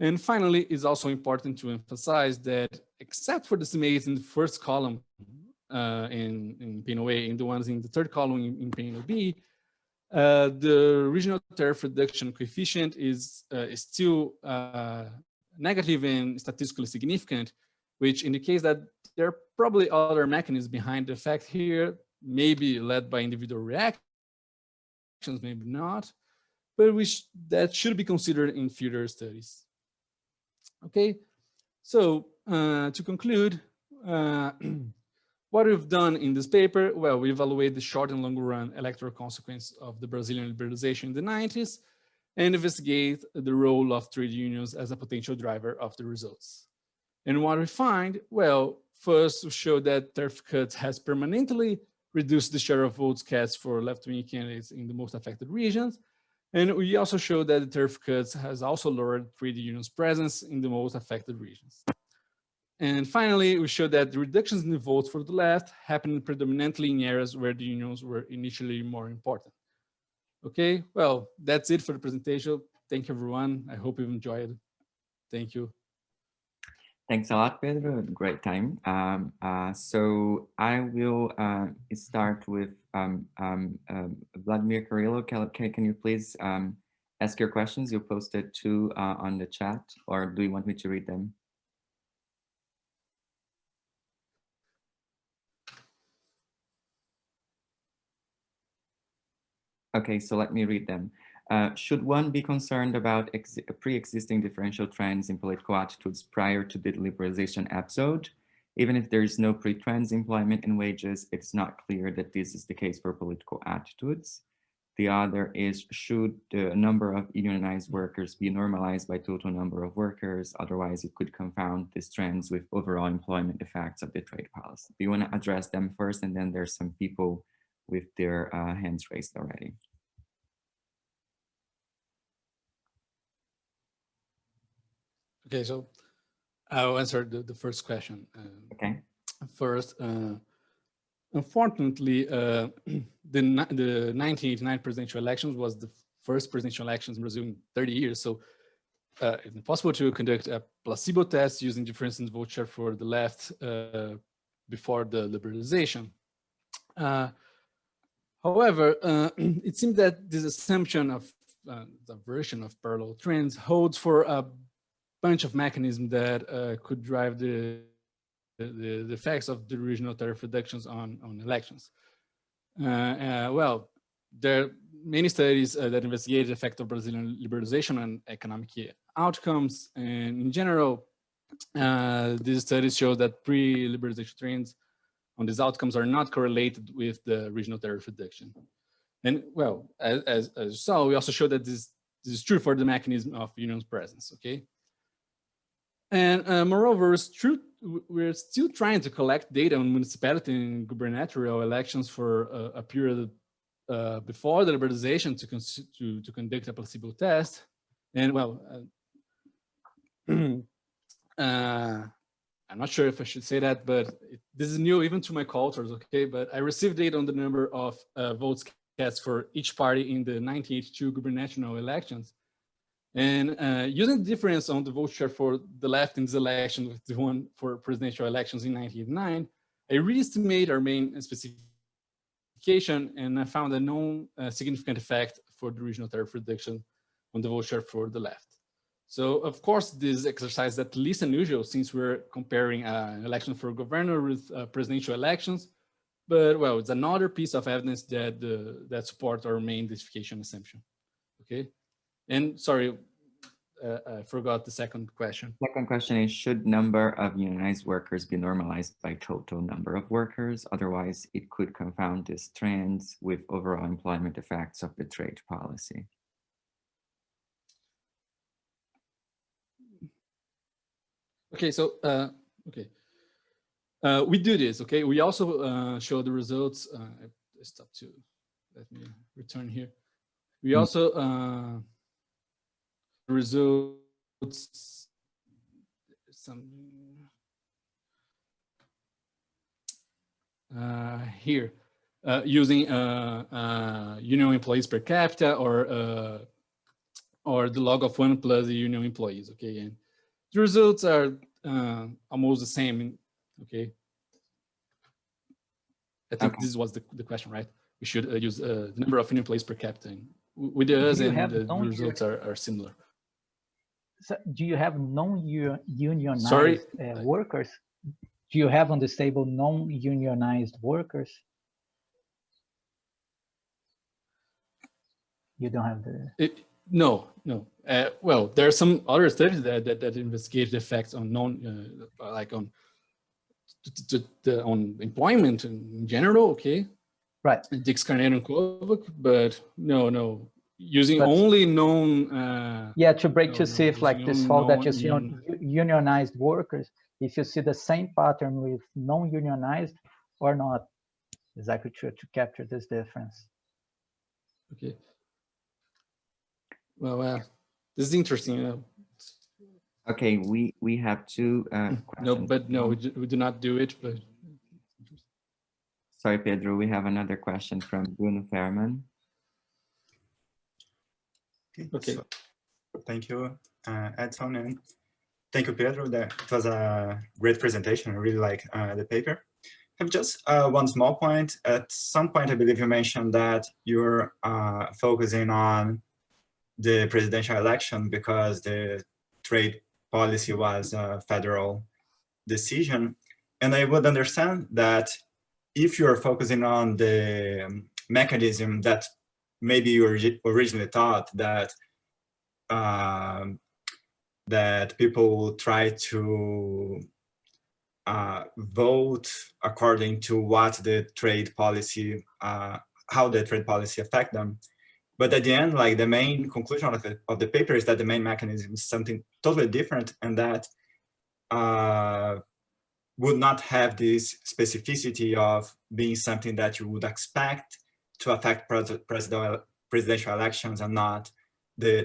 [SPEAKER 7] And finally, it's also important to emphasize that except for the estimates in the first column in panel A and the ones in the third column in panel B, the regional tariff reduction coefficient is still negative and statistically significant, which indicates that there are probably other mechanisms behind the effect here, maybe led by individual reactions, maybe not, but that should be considered in future studies. Okay, so to conclude, what we've done in this paper, well, we evaluate the short and long run electoral consequence of the Brazilian liberalization in the 90s and investigate the role of trade unions as a potential driver of the results. And what we find, well, first we show that tariff cuts has permanently reduced the share of votes cast for left-wing candidates in the most affected regions. And we also show that the tariff cuts has also lowered trade unions' presence in the most affected regions. And finally, we show that the reductions in the votes for the left happened predominantly in areas where the unions were initially more important. Okay, well, that's it for the presentation. Thank you, everyone. I hope you've enjoyed it. Thank you.
[SPEAKER 1] Thanks a lot, Pedro. Great time. So I will start with Vladimir Carrillo. Can you please ask your questions? You posted two on the chat, or do you want me to read them? Okay, so let me read them. Should one be concerned about pre-existing differential trends in political attitudes prior to the liberalization episode? Even if there is no pre-trends employment and wages, it's not clear that this is the case for political attitudes. The other is, should the number of unionized workers be normalized by total number of workers? Otherwise, it could confound these trends with overall employment effects of the trade policy. Do you want to address them first? And then there's some people with their hands raised already.
[SPEAKER 7] Okay, so I'll answer the first question.
[SPEAKER 1] Okay.
[SPEAKER 7] First, unfortunately, the 1989 presidential elections was the first presidential elections in Brazil in 30 years. So it's impossible to conduct a placebo test using difference in vote share for the left before the liberalization. However, it seems that this assumption of the version of parallel trends holds for a bunch of mechanisms that could drive the effects of the regional tariff reductions on elections. Well, there are many studies that investigate the effect of Brazilian liberalization on economic outcomes. And in general, these studies show that pre-liberalization trends on these outcomes are not correlated with the regional tariff reduction. And well, as you saw, we also show that this is true for the mechanism of union's presence, okay? And moreover, it's true, we're still trying to collect data on municipality and gubernatorial elections for a period before the liberalization to conduct a placebo test. And well, I'm not sure if I should say that, but this is new even to my co-authors, okay? But I received data on the number of votes cast for each party in the 1982 gubernatorial elections. And using the difference on the vote share for the left in this election with the one for presidential elections in 1989, I re-estimate our main specification, and I found a non-significant effect for the regional tariff reduction on the vote share for the left. So of course, this exercise is at least unusual since we're comparing an election for governor with presidential elections. But well, it's another piece of evidence that that supports our main justification assumption. Okay. And sorry, I forgot the second question.
[SPEAKER 1] Second question is, should number of unionized workers be normalized by total number of workers? Otherwise, it could confound these trends with overall employment effects of the trade policy.
[SPEAKER 7] Okay, so, we do this, okay? We also show the results. I stopped to, let me return here. We also, results, here, using union employees per capita or the log of 1 plus the union employees, okay? And the results are almost the same, okay? I think this was the question, right? We should use the number of union employees per capita with us, and the results are similar.
[SPEAKER 4] So do you have non-unionized workers? Do you have on this table non-unionized workers? You don't have the...
[SPEAKER 7] No. Well, there are some other studies that investigate the effects on like on employment in general, okay?
[SPEAKER 4] Right.
[SPEAKER 7] Dix Carneiro and Kovac, but no. Using only known...
[SPEAKER 4] yeah, to break to see if like this fall that you see on unionized workers, if you see the same pattern with non-unionized or not, exactly to capture this difference.
[SPEAKER 7] Okay. Well, this is interesting.
[SPEAKER 1] Okay, we have two questions.
[SPEAKER 7] No, we do not do it. But
[SPEAKER 1] sorry, Pedro, we have another question from Bruno Fairman.
[SPEAKER 7] Okay.
[SPEAKER 10] So, thank you, Edson. And Thank you, Pedro. It was a great presentation. I really like the paper. I have just one small point. At some point, I believe you mentioned that you're focusing on the presidential election because the trade policy was a federal decision. And I would understand that if you're focusing on the mechanism that maybe you originally thought that that people will try to vote according to what the trade policy, how the trade policy affect them. But at the end, like the main conclusion of the paper is that the main mechanism is something totally different, and that would not have this specificity of being something that you would expect to affect presidential elections and not the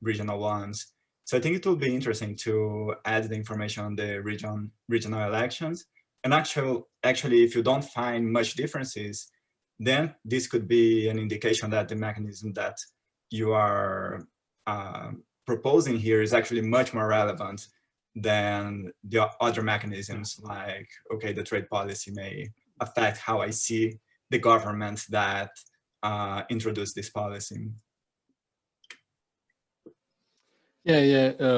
[SPEAKER 10] regional ones. So I think it will be interesting to add the information on the regional elections. And actually, if you don't find much differences, then this could be an indication that the mechanism that you are proposing here is actually much more relevant than the other mechanisms, like, okay, the trade policy may affect how I see the government that introduced this policy.
[SPEAKER 7] Yeah,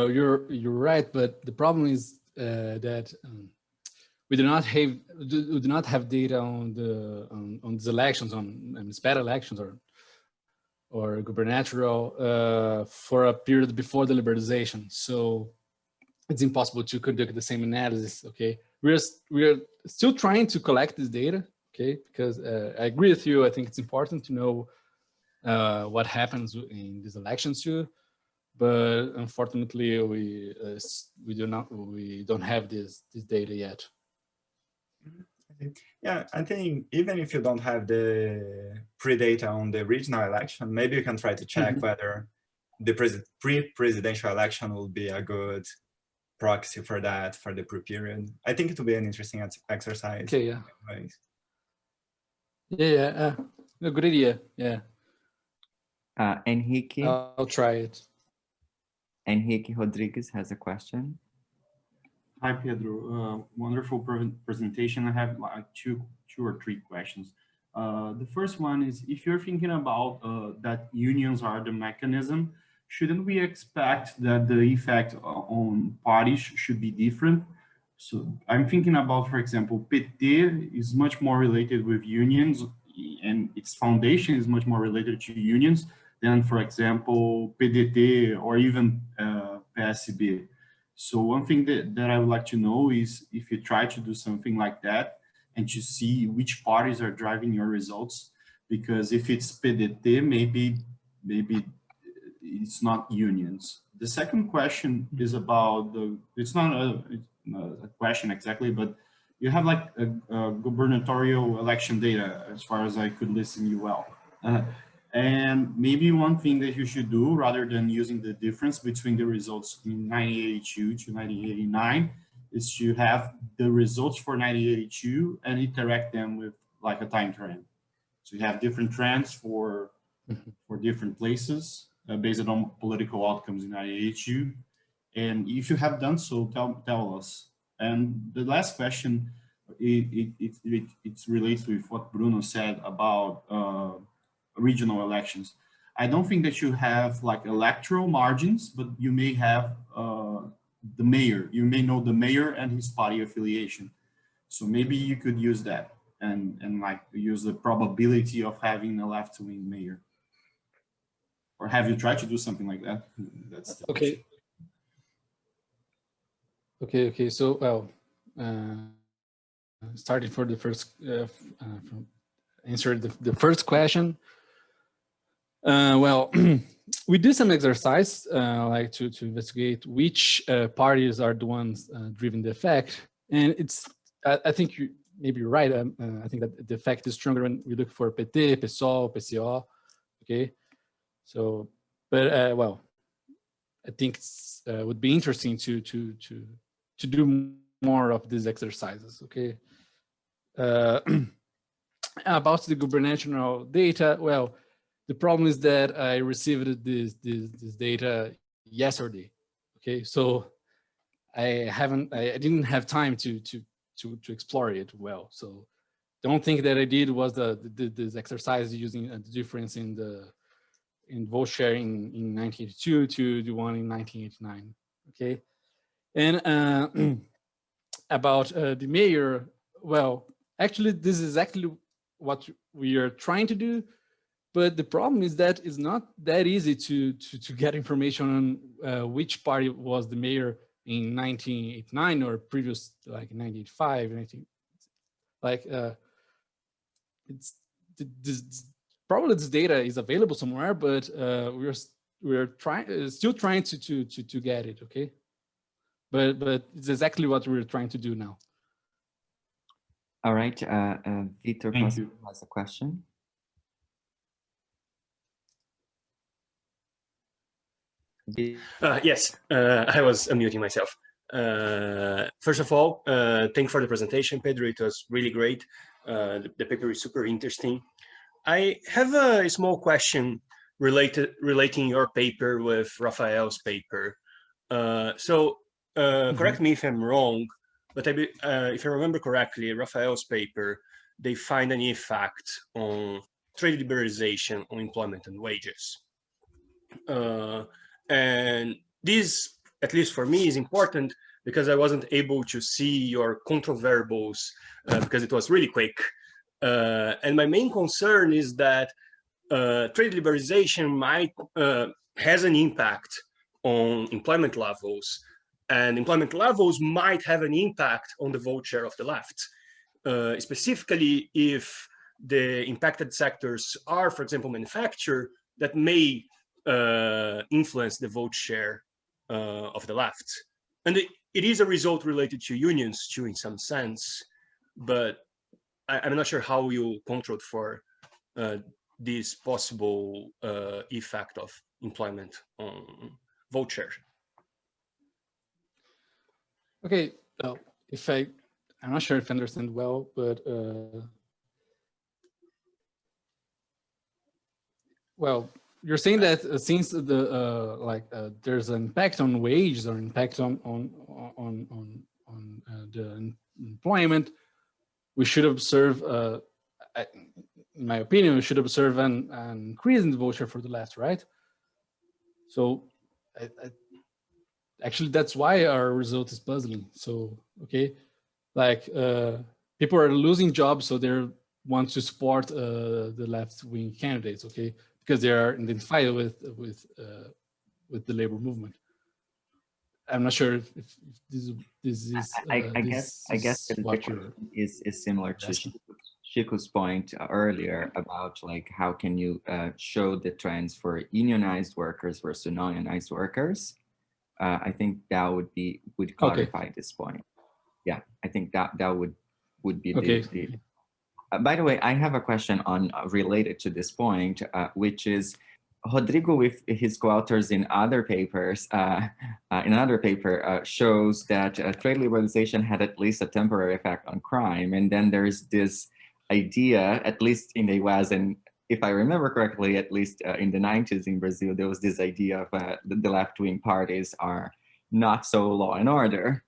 [SPEAKER 7] you're right, but the problem is that we do not have data on these elections, on municipal elections or gubernatorial for a period before the liberalization. So it's impossible to conduct the same analysis. Okay, we're still trying to collect this data. Okay, because I agree with you. I think it's important to know what happens in these elections too. But unfortunately, we don't have this data yet.
[SPEAKER 10] Yeah, I think even if you don't have the pre-data on the regional election, maybe you can try to check whether the pre-presidential election will be a good proxy for that, for the pre-period. I think it will be an interesting exercise.
[SPEAKER 7] Okay, yeah. Yeah, a good idea, yeah.
[SPEAKER 1] Enrique?
[SPEAKER 7] I'll try it.
[SPEAKER 1] Enrique Rodriguez has a question.
[SPEAKER 5] Hi, Pedro. Wonderful presentation. I have like two or three questions. The first one is, if you're thinking about that unions are the mechanism, shouldn't we expect that the effect on parties should be different? So I'm thinking about, for example, PT is much more related with unions, and its foundation is much more related to unions than, for example, PDT or even PSB. So one thing that I would like to know is if you try to do something like that and to see which parties are driving your results, because if it's PDT, maybe it's not unions. The second question is about it's not a question exactly, but you have like a gubernatorial election data, as far as I could listen you well. And maybe one thing that you should do, rather than using the difference between the results in 1982 to 1989, is to have the results for 1982 and interact them with like a time trend. So you have different trends for different places based on political outcomes in 1982. And if you have done so, tell us. And the last question, it relates with what Bruno said about regional elections. I don't think that you have like electoral margins, but you may have the mayor. You may know the mayor and his party affiliation. So maybe you could use that and like use the probability of having a left-wing mayor. Or have you tried to do something like that? That's the
[SPEAKER 7] okay.
[SPEAKER 5] question.
[SPEAKER 7] Okay. So, well, starting for the first, answer the first question. Well, we do some exercise like to investigate which parties are the ones driving the effect, and it's I think maybe you're right. I think that the effect is stronger when we look for PT, PSOL, PCO. Okay, so but well, I think it would be interesting to do more of these exercises. Okay, about the gubernatorial data, well. The problem is that I received this data yesterday. Okay, so I didn't have time to explore it well. So the only thing that I did was this exercise using the difference in vote share in 1982 to the one in 1989. Okay, and about the mayor, well, actually, this is exactly what we are trying to do. But the problem is that it's not that easy to get information on which party was the mayor in 1989 or previous, like 1985, anything. Like it's probably this data is available somewhere, but we're still trying to get it. Okay, but it's exactly what we're trying to do now.
[SPEAKER 1] All right, Vitor has a question.
[SPEAKER 11] Yes, I was unmuting myself. First of all, thank you for the presentation, Pedro. It was really great. The paper is super interesting. I have a small question relating your paper with Rafael's paper. Correct me if I'm wrong, but if I remember correctly, Rafael's paper, they find an effect on trade liberalization on employment and wages. And this, at least for me, is important because I wasn't able to see your control variables because it was really quick. And my main concern is that trade liberalization might has an impact on employment levels, and employment levels might have an impact on the vote share of the left, specifically if the impacted sectors are, for example, manufacture, that may influence the vote share of the left. And it is a result related to unions too, in some sense, but I'm not sure how you controlled for this possible effect of employment on vote share.
[SPEAKER 7] Okay, well, I'm not sure if I understand well, but well, you're saying that since the there's an impact on wages or impact on the employment, we should observe, in my opinion, we should observe an increase in the vote share for the left, right? So actually, that's why our result is puzzling. So, okay, like people are losing jobs, so they want to support the left-wing candidates, okay, because they are identified with the labor movement. I'm not sure if this is.
[SPEAKER 1] I guess the question is similar to Chico's point earlier about like how can you show the trends for unionized workers versus non-unionized workers. I think that would clarify this point. Yeah, I think that would be the by the way, I have a question on related to this point, which is Rodrigo with his co-authors in other papers, in another paper shows that trade liberalization had at least a temporary effect on crime. And then there's this idea, at least in the US, and if I remember correctly, at least in the 90s in Brazil, there was this idea of the left-wing parties are not so law and order.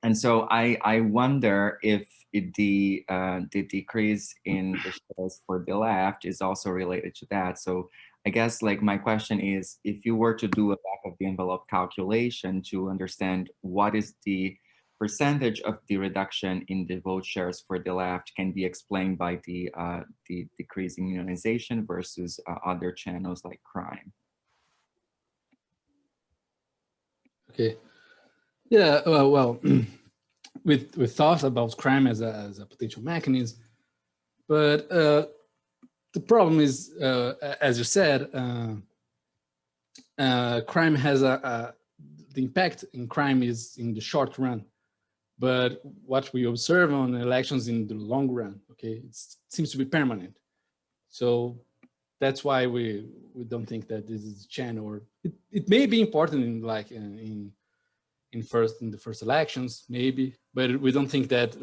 [SPEAKER 1] And so I wonder if the decrease in the shares for the left is also related to that. So I guess like my question is, if you were to do a back of the envelope calculation to understand what is the percentage of the reduction in the vote shares for the left can be explained by the decrease in unionization versus other channels like crime.
[SPEAKER 7] Okay. Yeah, well, with thoughts about crime as a potential mechanism, but the problem is, as you said, crime has the impact in crime is in the short run, but what we observe on elections in the long run, okay, it seems to be permanent. So that's why we don't think that this is a channel, or it may be important in like in the first elections, maybe, but we don't think that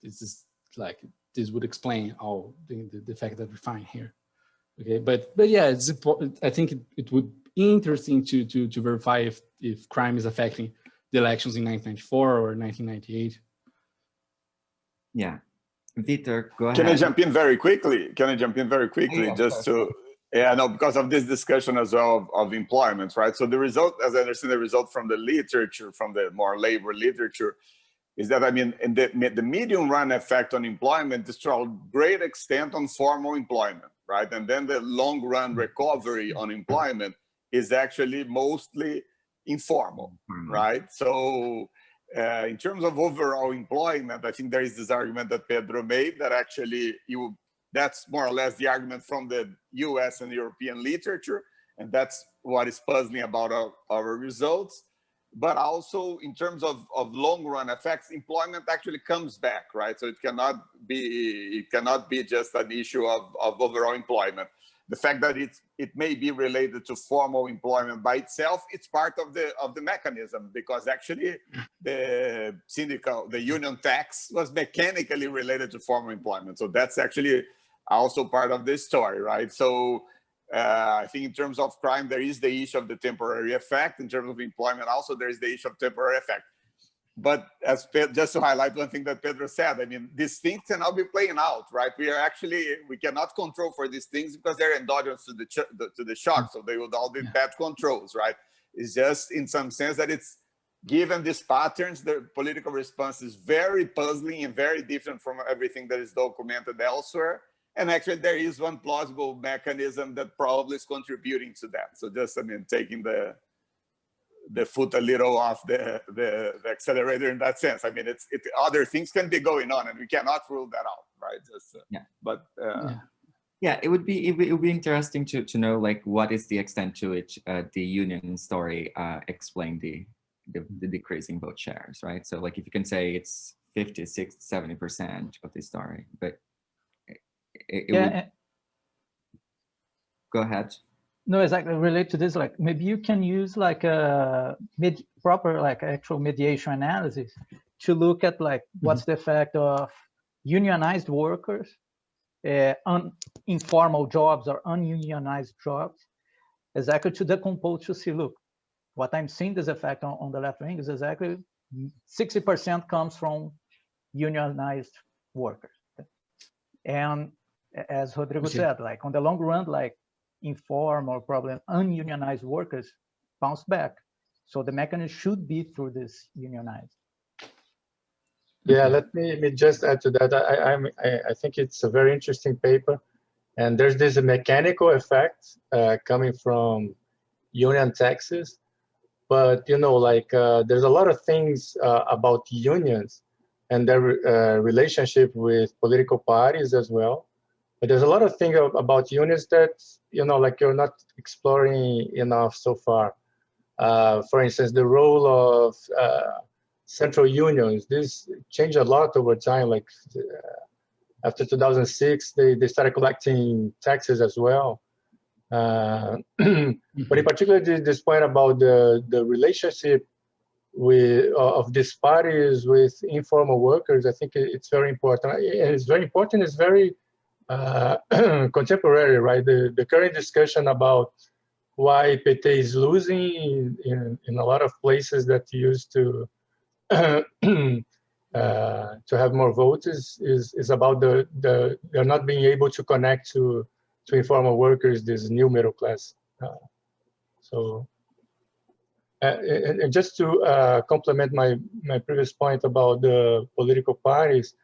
[SPEAKER 7] this is like this would explain all the fact that we find here. Okay, but yeah, it's important. I think it would be interesting to verify if crime is affecting the elections in 1994 or 1998.
[SPEAKER 1] Yeah. Vitor, go ahead.
[SPEAKER 8] Can I jump in very quickly?
[SPEAKER 1] Yeah,
[SPEAKER 8] Just to, no, because of this discussion as well of employment, right? So the result, as I understand the result from the literature, from the more labor literature, is that, I mean, in the medium run effect on employment is to a great extent on formal employment, right? And then the long run recovery on employment is actually mostly informal, right? So in terms of overall employment, I think there is this argument that Pedro made that actually that's more or less the argument from the US and European literature. And that's what is puzzling about our results. But also in terms of long run effects, employment actually comes back, right? So it cannot be just an issue of overall employment. The fact that it may be related to formal employment by itself, it's part of the mechanism, because actually the union tax was mechanically related to formal employment. So that's actually also part of this story, right? So I think in terms of crime, there is the issue of the temporary effect. In terms of employment, also there is the issue of temporary effect. But just to highlight one thing that Pedro said, I mean, these things cannot be playing out, right? We cannot control for these things because they're endogenous to the shock. So they would all be bad controls, right? It's just in some sense that it's given these patterns, the political response is very puzzling and very different from everything that is documented elsewhere. And actually there is one plausible mechanism that probably is contributing to that. So just, I mean, taking the foot a little off the accelerator in that sense. I mean, other things can be going on, and we cannot rule that out, right? Just, but
[SPEAKER 1] yeah, it would be interesting to know, like, what is the extent to which the union story explained the decreasing vote shares, right? So, like, if you can say it's 50, 60, 70% of the story, but go ahead.
[SPEAKER 4] No, exactly. Relate to this, like maybe you can use like a proper, like actual mediation analysis to look at like what's the effect of unionized workers, informal jobs or ununionized jobs, exactly to decompose to see, look, what I'm seeing this effect on the left wing is exactly 60% comes from unionized workers. And as Rodrigo said, like on the long run, like informal, probably ununionized workers bounce back. So the mechanism should be through this unionized.
[SPEAKER 3] Yeah, let me just add to that. I think it's a very interesting paper, and there's this mechanical effect coming from union taxes. But you know, like there's a lot of things about unions and their relationship with political parties as well. But there's a lot of things about unions that, you know, like you're not exploring enough so far. For instance, the role of central unions. This changed a lot over time. Like after 2006, they started collecting taxes as well. But in particular, this point about the relationship of these parties with informal workers, I think it's very important. And it's very important. It's very contemporary, right? The current discussion about why PT is losing in a lot of places that used to have more votes is about they're not being able to connect to informal workers, this new middle class. And just to complement my previous point about the political parties,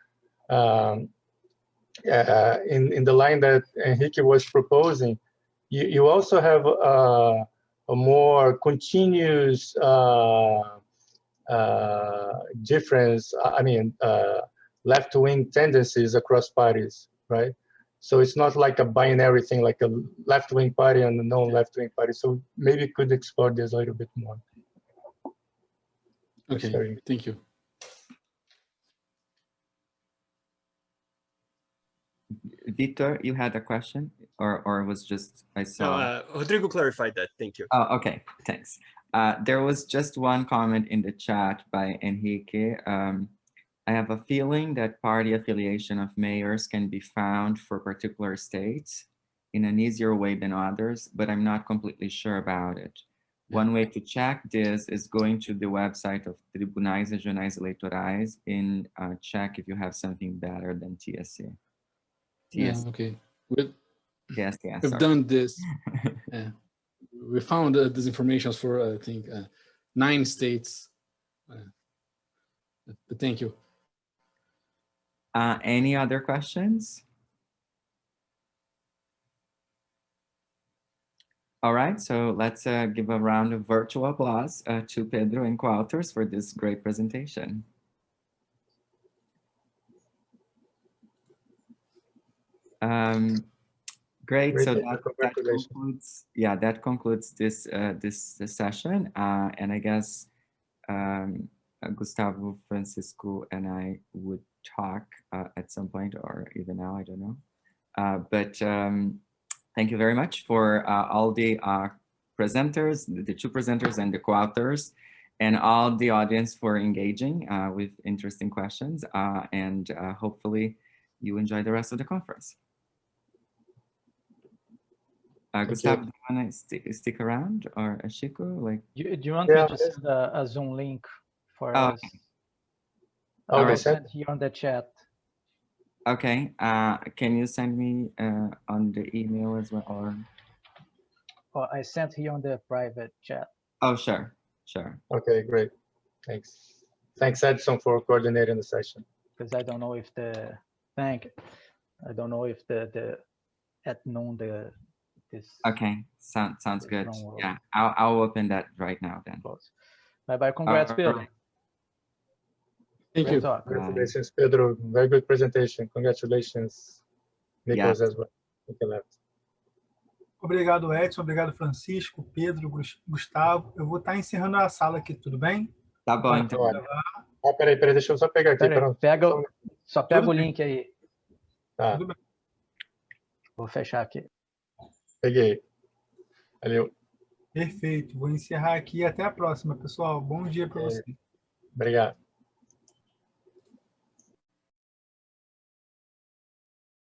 [SPEAKER 3] in the line that Henrique was proposing, you also have a more continuous difference, I mean, left-wing tendencies across parties, right? So it's not like a binary thing, like a left-wing party and a non-left-wing party. So maybe you could explore this a little bit more.
[SPEAKER 7] Okay, thank you.
[SPEAKER 1] Vitor, you had a question, or was just I saw?
[SPEAKER 11] No, Rodrigo clarified that. Thank you.
[SPEAKER 1] Oh, okay, thanks. There was just one comment in the chat by Enrique. I have a feeling that party affiliation of mayors can be found for particular states in an easier way than others, but I'm not completely sure about it. One way to check this is going to the website of Tribunais Regionais Eleitorais and check if you have something better than TSE.
[SPEAKER 7] Yeah, okay. We've
[SPEAKER 1] sorry.
[SPEAKER 7] done this. Yeah. We found this information for, I think, 9 states. But thank you.
[SPEAKER 1] Any other questions? All right, so let's give a round of virtual applause to Pedro and co-authors for this great presentation. Great. So that concludes this this session, and I guess Gustavo, Francisco, and I would talk at some point, or even now, I don't know. But thank you very much for all the presenters, the 2 presenters and the co-authors, and all the audience for engaging with interesting questions. And hopefully you enjoy the rest of the conference. Gustavo, do you want to stick around, or Chico? Like,
[SPEAKER 4] do you want me to send a Zoom link for us?
[SPEAKER 1] Okay.
[SPEAKER 4] I'll send here on the chat.
[SPEAKER 1] Okay. Can you send me on the email as well, or?
[SPEAKER 4] Oh, I sent here on the private chat.
[SPEAKER 1] Oh, sure.
[SPEAKER 3] Okay, great. Thanks, Edson, for coordinating the session.
[SPEAKER 4] Because I don't know if I don't know if the at noon this.
[SPEAKER 1] Okay, sounds good. Yeah, I'll open that right now then.
[SPEAKER 4] Bye. Congrats, Pedro.
[SPEAKER 7] Thank you.
[SPEAKER 3] Congratulations, Pedro. Very good presentation. Congratulations, Nicholas, as well.
[SPEAKER 9] Obrigado, Edson. Obrigado, Francisco, Pedro, Gustavo. Eu vou estar encerrando a sala aqui, tudo bem?
[SPEAKER 1] Tá bom, então.
[SPEAKER 3] Peraí, deixa eu só pegar aqui.
[SPEAKER 4] Só pega o link aí.
[SPEAKER 3] Tá.
[SPEAKER 9] Tudo bem.
[SPEAKER 4] Vou fechar aqui.
[SPEAKER 3] Peguei. Valeu.
[SPEAKER 9] Perfeito. Vou encerrar aqui e até a próxima, pessoal. Bom dia para vocês.
[SPEAKER 3] Obrigado.